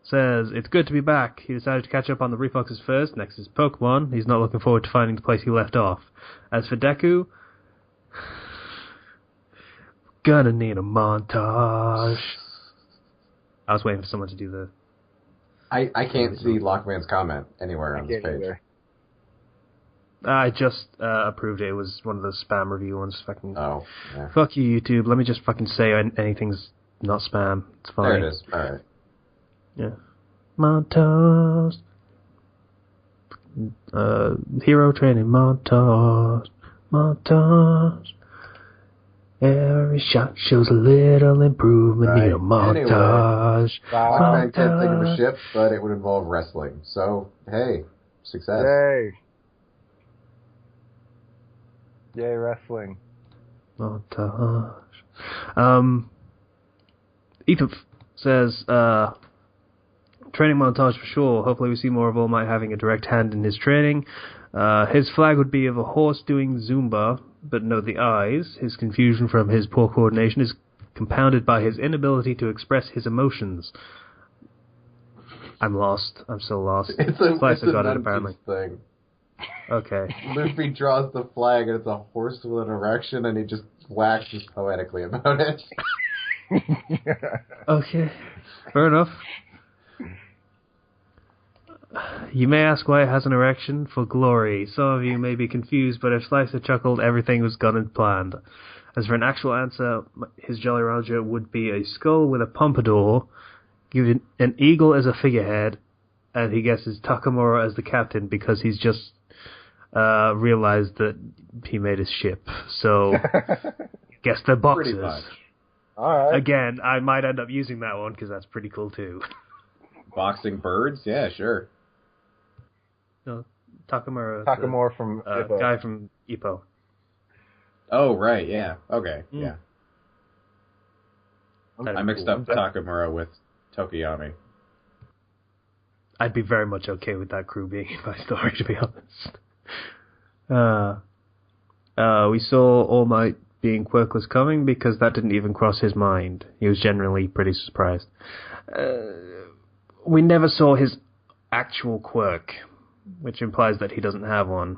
says, it's good to be back. He decided to catch up on the Refluxes first. Next is Pokemon. He's not looking forward to finding the place he left off. As for Deku, gonna need a montage. I was waiting for someone to do the... I can't see Lockman's comment anywhere on this page. I just approved it. It was one of the spam review ones. Fucking Oh, yeah. fuck you, YouTube. Let me just fucking say anything's not spam. It's fine. There it is. All right. Yeah. Montage. Hero training montage. Montage. Every shot shows a little improvement. Right. Need a montage. Lockman can't think of a ship, but it would involve wrestling. So, hey, success. Yay. Yay, wrestling. Montage. Ethan says, training montage for sure. Hopefully we see more of All Might having a direct hand in his training. His flag would be of a horse doing Zumba, but no the eyes. His confusion from his poor coordination is compounded by his inability to express his emotions. I'm lost. I'm so lost. It's a got it, apparently. thing. Okay. Luffy draws the flag, and it's a horse with an erection, and he just waxes poetically about it. Okay. Fair enough. You may ask why it has an erection. For glory. Some of you may be confused, but if Slicer chuckled, everything was gone and planned. As for an actual answer, his Jolly Roger would be a skull with a pompadour, given an eagle as a figurehead, and he guesses Takamura as the captain because he's just realized that he made his ship. So, guess they're boxes. Pretty much. Alright. Again, I might end up using that one because that's pretty cool too. Boxing birds? Yeah, sure. No, Takamura. Takamura from Ippo. Guy from Ippo. Oh, right, yeah. Okay, yeah. I mixed cool. up Takamura with Tokiyami. I'd be very much okay with that crew being in my story, to be honest. We saw All Might being quirkless coming because that didn't even cross his mind. He was generally pretty surprised. We never saw his actual quirk, which implies that he doesn't have one.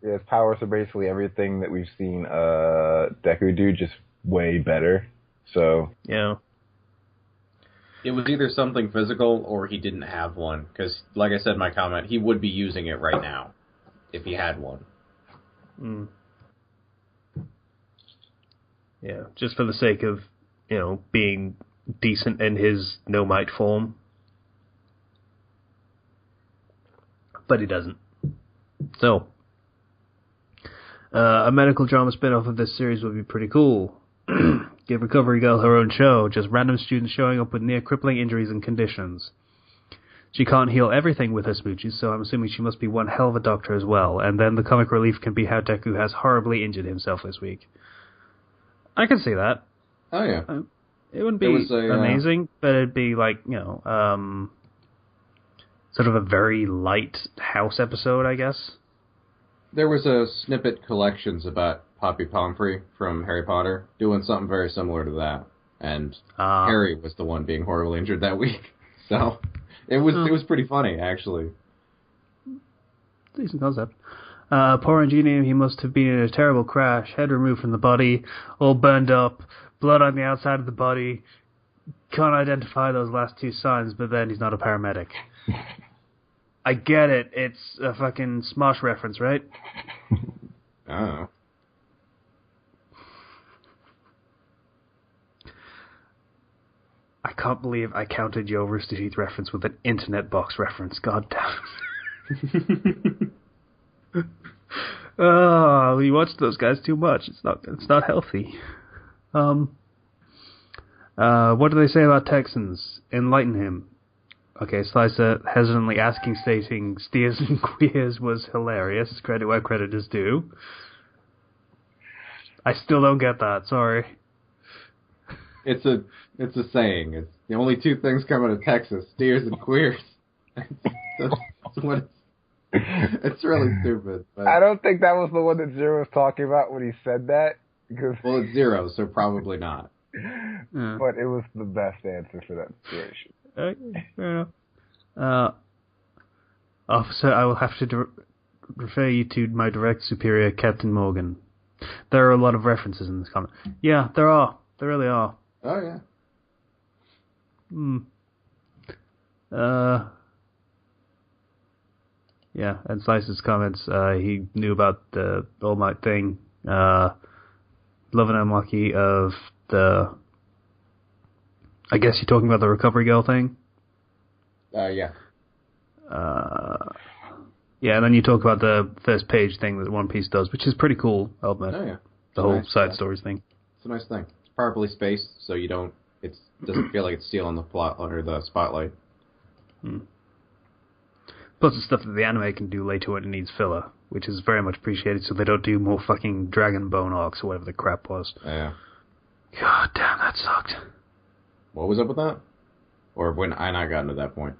Yeah, his powers are basically everything that we've seen Deku do, just way better. So Yeah. It was either something physical or he didn't have one. Because, like I said in my comment, he would be using it right now if he had one. Mm. Yeah, just for the sake of, being decent in his No Might form. But he doesn't. So, a medical drama spin-off of this series would be pretty cool. Give Recovery Girl her own show, just random students showing up with near-crippling injuries and conditions. She can't heal everything with her smooches, so I'm assuming she must be one hell of a doctor as well, and then the comic relief can be how Deku has horribly injured himself this week. I can see that. Oh, yeah. It wouldn't be amazing, but it'd be like, sort of a very light house episode, I guess. There was a snippet collections about Poppy Pomfrey from Harry Potter doing something very similar to that. And Harry was the one being horribly injured that week. So it was pretty funny, actually. decent concept. Poor engineer, he must have been in a terrible crash, head removed from the body, all burned up, blood on the outside of the body. Can't identify those last two signs, but then he's not a paramedic. I get it. It's a fucking Smosh reference, right? Oh. I can't believe I counted your Rooster Teeth reference with an internet box reference. God damn. Oh, we watched those guys too much. It's not healthy. What do they say about Texans? Enlighten him. Okay, Slicer hesitantly asking, stating steers and queers was hilarious. Credit where credit is due. I still don't get that. Sorry. It's a saying. It's the only two things coming to Texas: steers and queers. That's what it's really stupid. But, I don't think that was the one that Zero was talking about when he said that. Because well, it's zero, so probably not. But it was the best answer for that situation. Okay, fair enough. Officer, I will have to refer you to my direct superior, Captain Morgan. There are a lot of references in this comment. Yeah, there are. There really are. Oh, yeah. Yeah, and Slice's comments, he knew about the All Might thing. Love and unlucky of the... I guess you're talking about the Recovery Girl thing? Yeah. Yeah, and then you talk about the first page thing that One Piece does, which is pretty cool, I'll admit. Oh, yeah. The whole side stories thing. It's a nice thing. It's properly spaced, so you don't... It doesn't feel like it's stealing the plot or the spotlight. Plus the stuff that the anime can do later when it needs filler, which is very much appreciated, so they don't do more fucking Dragon Bone arcs or whatever the crap was. Yeah. God damn, that sucked. What was up with that? Or when I not gotten to that point?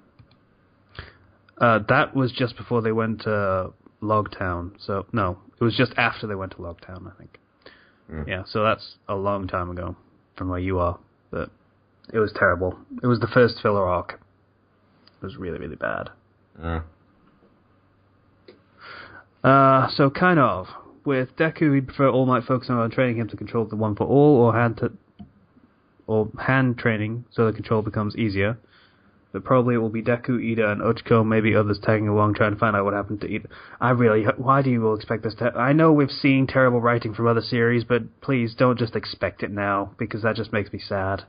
That was just before they went to Logtown. So, no, it was just after they went to Logtown, I think. Yeah, so that's a long time ago from where you are. But it was terrible. It was the first filler arc. It was really, really bad. So kind of. With Deku, he'd prefer All Might focus on training him to control the One for All, or hand training so the control becomes easier. But probably it will be Deku, Ida, and Ochiko, maybe others tagging along trying to find out what happened to Ida. Why do you all expect this to... I know we've seen terrible writing from other series, but please don't just expect it now, because that just makes me sad.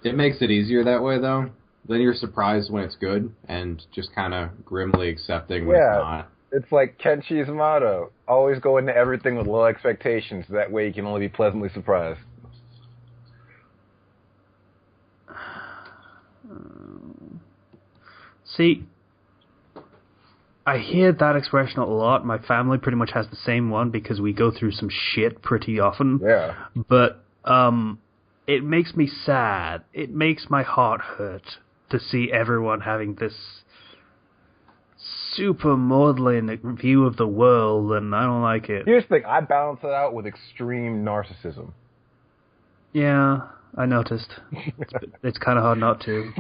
It makes it easier that way, though. Then you're surprised when it's good, and just kind of grimly accepting when it's not. It's like Kenshi's motto. Always go into everything with low expectations, that way you can only be pleasantly surprised. See, I hear that expression a lot. My family pretty much has the same one because we go through some shit pretty often. Yeah. But it makes me sad. It makes my heart hurt to see everyone having this super maudlin view of the world, and I don't like it. Here's the thing. I balance it out with extreme narcissism. Yeah, I noticed. It's kind of hard not to.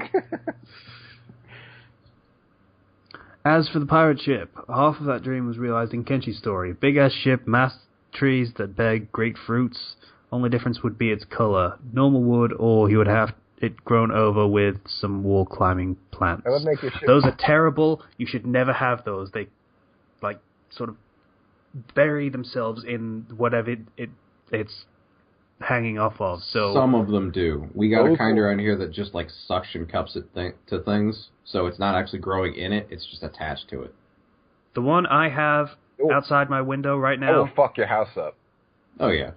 As for the pirate ship, half of that dream was realized in Kenshi's story. Big-ass ship, massive trees that bear great fruits. Only difference would be its color. Normal wood, or he would have it grown over with some wall-climbing plants. That would make your ship... Those are terrible. You should never have those. They, like, sort of bury themselves in whatever it's hanging off of. So some of them do. We got a kind around here that just like suction cups it to things, so it's not actually growing in it, it's just attached to it. The one I have outside my window right now... Oh, fuck your house up. Oh, yeah.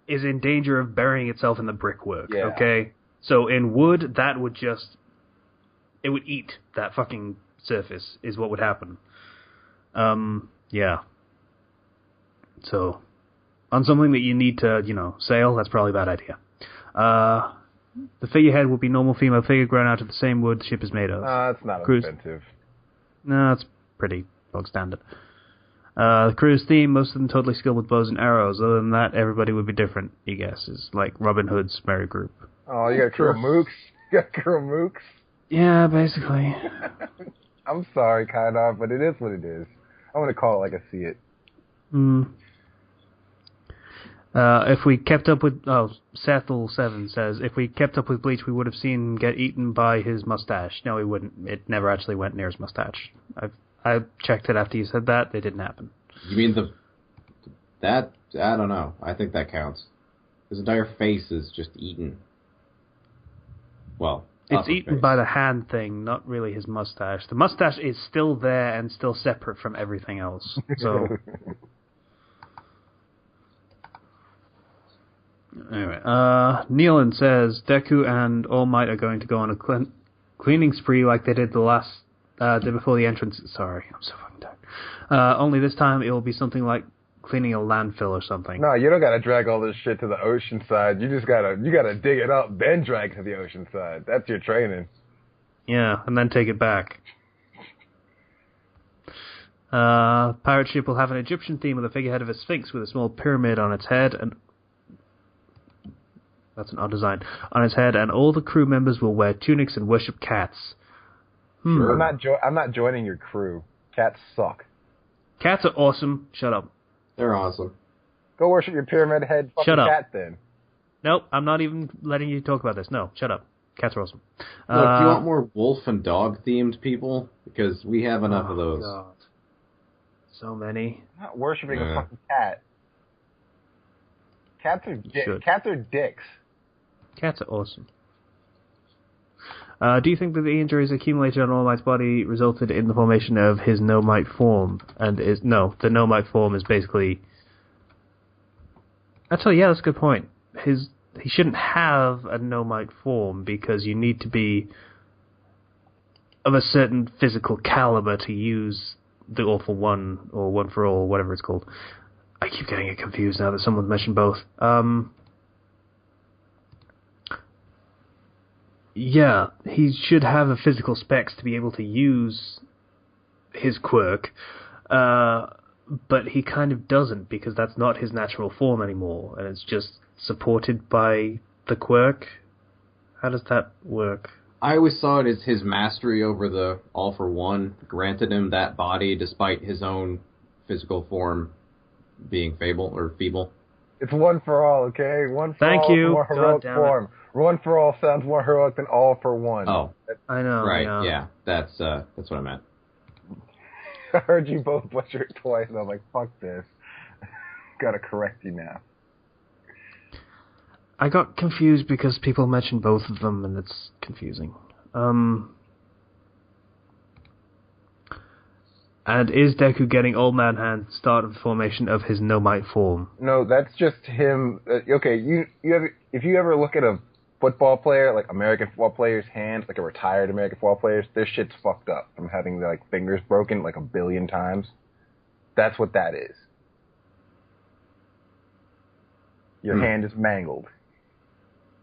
...is in danger of burying itself in the brickwork, yeah. Okay? So in wood, that would just... It would eat that fucking surface, is what would happen. Yeah. So... On something that you need to, sail, that's probably a bad idea. The figurehead will be normal female figure grown out of the same wood the ship is made of. That's not offensive. No, that's pretty bog standard. The crew's theme, most of them totally skilled with bows and arrows. Other than that, everybody would be different, he guesses. Like Robin Hood's merry group. Oh, you got a crew of mooks? You got a crew of mooks? Yeah, basically. I'm sorry, kind of, but it is what it is. I'm gonna call it like I see it. If we kept up with... Oh, Sethel7 says, if we kept up with Bleach, we would have seen him get eaten by his mustache. No, we wouldn't. It never actually went near his mustache. I checked it after you said that. It didn't happen. You mean that? I don't know. I think that counts. His entire face is just eaten. Well, it's eaten by the hand thing, not really his mustache. The mustache is still there and still separate from everything else. So... Anyway, Nealon says Deku and All Might are going to go on a cleaning spree like they did before the entrance. Sorry, I'm so fucking tired. Only this time it will be something like cleaning a landfill or something. No, you don't gotta drag all this shit to the ocean side. You gotta dig it up, then drag it to the ocean side. That's your training. Yeah, and then take it back. Pirate ship will have an Egyptian theme with a figurehead of a sphinx with a small pyramid on its head and... That's an odd design. On his head, and all the crew members will wear tunics and worship cats. I'm not joining your crew. Cats suck. Cats are awesome. Shut up. They're awesome. Go worship your pyramid head fucking cat then. Nope, I'm not even letting you talk about this. No, shut up. Cats are awesome. Look, do you want more wolf and dog themed people? Because we have enough of those. God. So many. I'm not worshiping a fucking cat. Cats are dicks. Cats are awesome. Do you think that the injuries accumulated on All Might's body resulted in the formation of his No Might form? The No Might form is basically... Actually, yeah, that's a good point. He shouldn't have a No Might form because you need to be of a certain physical caliber to use the All for One or One for All, whatever it's called. I keep getting it confused now that someone's mentioned both. Yeah, he should have a physical specs to be able to use his quirk, but he kind of doesn't because that's not his natural form anymore, and it's just supported by the quirk. How does that work? I always saw it as his mastery over the All for One granted him that body despite his own physical form being feeble. It's one for all, okay? One for Thank all, you. more heroic form. One for all sounds more heroic than all for one. Oh, I know. Right? Yeah, that's what I meant. I heard you both butcher it twice, and I was like, "Fuck this." Gotta correct you now. I got confused because people mentioned both of them, and it's confusing. And is Deku getting Old Man Hand start of the formation of his No Might form? No, that's just him. Okay, if you ever look at a football player, like American football players' hands, like a retired American football players, their shit's fucked up from having their fingers broken like 1 billion times. That's what that is. Your hand is mangled.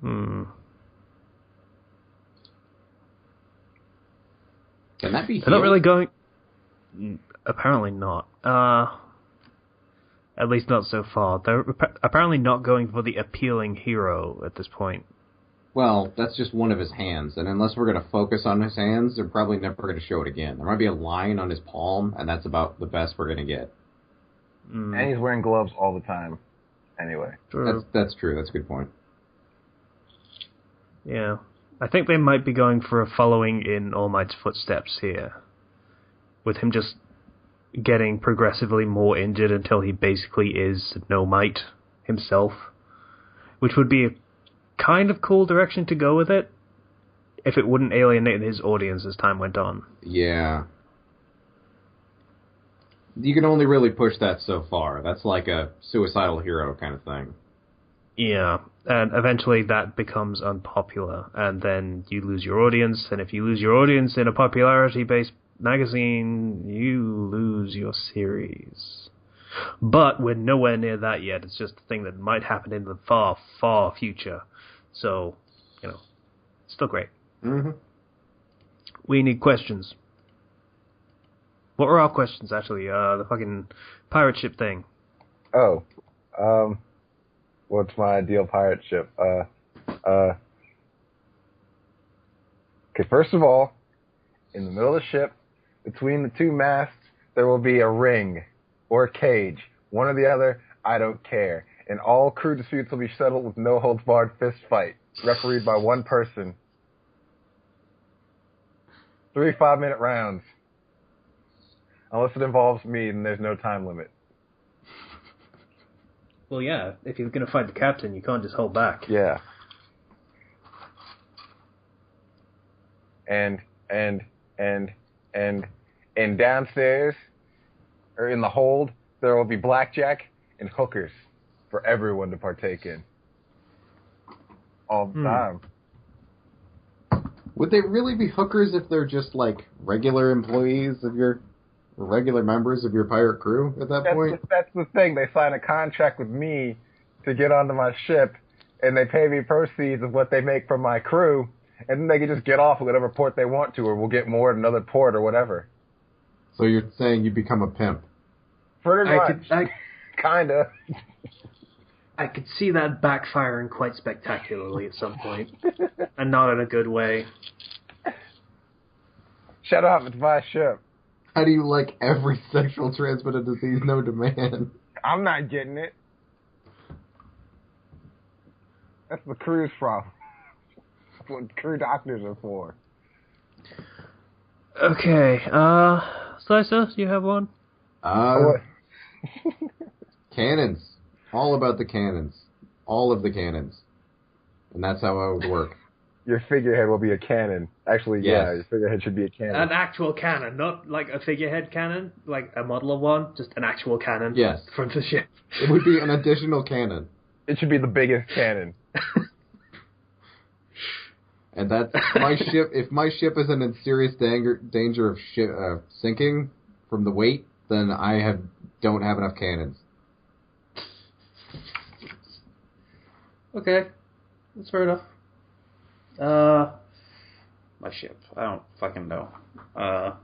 Can that be healed? They're not really going... Apparently not. At least not so far. They're apparently not going for the appealing hero at this point. Well, that's just one of his hands, and unless we're going to focus on his hands, they're probably never going to show it again. There might be a line on his palm, and that's about the best we're going to get. And he's wearing gloves all the time. Anyway. True. That's true. That's a good point. Yeah. I think they might be going for a following in All Might's footsteps here. With him just getting progressively more injured until he basically is No Might himself. Which would be a kind of cool direction to go with it, if it wouldn't alienate his audience as time went on. Yeah. You can only really push that so far. That's like a suicidal hero kind of thing. Yeah, and eventually that becomes unpopular, and then you lose your audience, and if you lose your audience in a popularity-based magazine, you lose your series. But we're nowhere near that yet. It's just a thing that might happen in the far, far future. So, still great. Mm-hmm. We need questions. What were our questions, actually? The fucking pirate ship thing. Oh. What's my ideal pirate ship? Okay, first of all, in the middle of the ship, between the two masts, there will be a ring or a cage. One or the other, I don't care. And all crew disputes will be settled with no-holds-barred fist fight, refereed by one person. 3 5-minute rounds. Unless it involves me, then there's no time limit. Well, yeah, if you're going to fight the captain, you can't just hold back. Yeah. And downstairs, or in the hold, there will be blackjack and hookers for everyone to partake in. All the time. Would they really be hookers if they're just like regular employees of your, regular members of your pirate crew at that point? That's the thing. They sign a contract with me to get onto my ship, and they pay me proceeds of what they make from my crew, and then they can just get off at whatever port they want to, or we'll get more at another port or whatever. So you're saying you become a pimp? Pretty much. Kinda. I could see that backfiring quite spectacularly at some point, and not in a good way. Shut up, it's my ship. How do you like every sexual transmitted disease known to man? I'm not getting it. That's the crew's problem. That's what crew doctors are for. Okay, Slicer, do you have one? Cannons. All about the cannons. All of the cannons. And that's how it would work. Your figurehead will be a cannon. Actually, Yes. yeah, your figurehead should be a cannon. An actual cannon, not like a figurehead cannon, like a model of one, just an actual cannon. Yes. From the ship. It would be an additional cannon. It should be the biggest cannon. And that's my ship. If my ship is in serious danger of sinking from the weight, then I don't have enough cannons. Okay, that's fair enough. My ship. I don't fucking know. I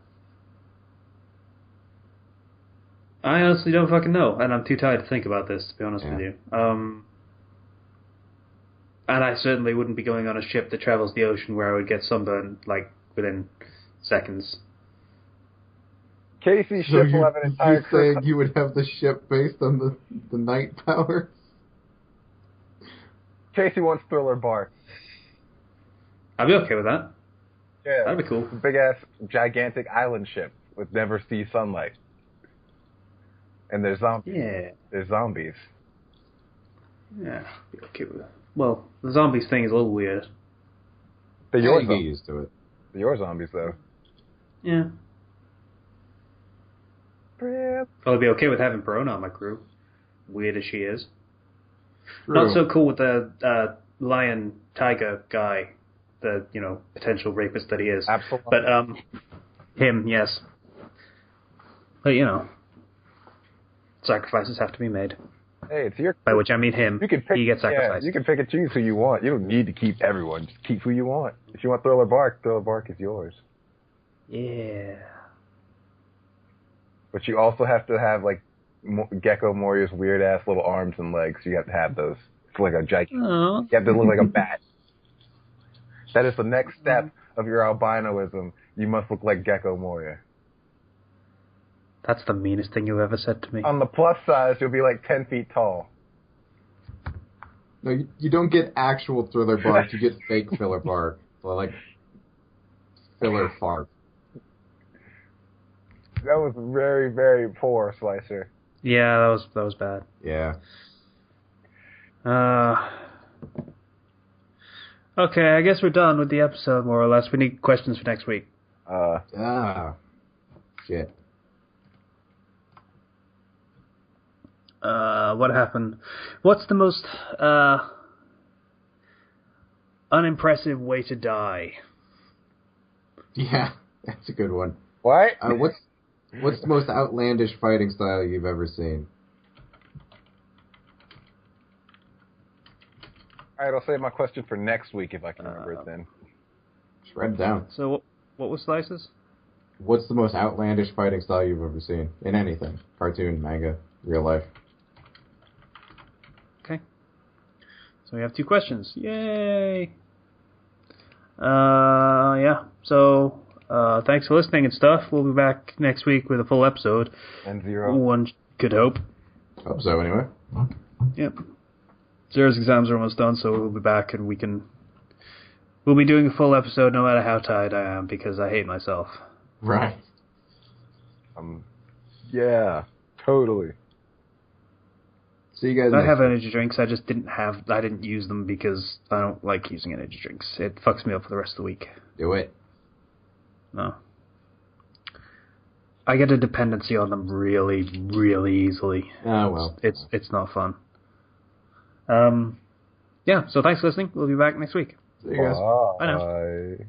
honestly don't fucking know, and I'm too tired to think about this, to be honest with you. And I certainly wouldn't be going on a ship that travels the ocean where I would get sunburned, like, within seconds. Casey's ship will have an entire crew. You're saying you would have the ship based on the night power? Casey wants Thriller Bark. I'd be okay with that. Yeah. That'd be cool. Big-ass, gigantic island ship with never see sunlight. And there's zombies. Yeah. There's zombies. Yeah, be okay with that. Well, the zombies thing is a little weird. They're your You get used to it. They're your zombies, though. Yeah. I'd be okay with having Verona on my crew. Weird as she is. True. Not so cool with the lion tiger guy, the potential rapist that he is. Absolutely. But him, yes. But sacrifices have to be made. Hey, it's your. By which I mean him. You can pick. He gets sacrificed. Yeah, you can pick and choose who you want. You don't need to keep everyone. Just keep who you want. If you want Thriller Bark is yours. Yeah. But you also have to have like Gecko Moria's weird ass little arms and legs. You have to have those. It's like a gigantic. Oh. You have to look like a bat. That is the next step of your albinoism. You must look like Gecko Moria. That's the meanest thing you've ever said to me. On the plus size, you'll be like 10 feet tall. No, you don't get actual Thriller Bark. You get fake Filler Bark. Well, like filler fart. That was very, very poor, Slicer. Yeah, that was bad. Yeah. Okay, I guess we're done with the episode, more or less. We need questions for next week. Shit. What happened? What's the most unimpressive way to die? Yeah, that's a good one. What? What's the most outlandish fighting style you've ever seen? All right, I'll save my question for next week if I can remember it then. Just write it down. So what was Slices? What's the most outlandish fighting style you've ever seen? In anything. Cartoon, manga, real life. Okay. So we have 2 questions. Yay! Yeah. So Thanks for listening and stuff. We'll be back next week with a full episode. And Zero. One could hope. Hope so, anyway. Yep. Zero's exams are almost done, so we'll be back and we'll be doing a full episode no matter how tired I am, because I hate myself. Right. Yeah, totally. See you guys. I have energy drinks. I didn't use them because I don't like using energy drinks. It fucks me up for the rest of the week. Do it. No. I get a dependency on them really, really easily. Oh, well. It's not fun. Yeah, so thanks for listening. We'll be back next week. See you guys. Bye. Bye now.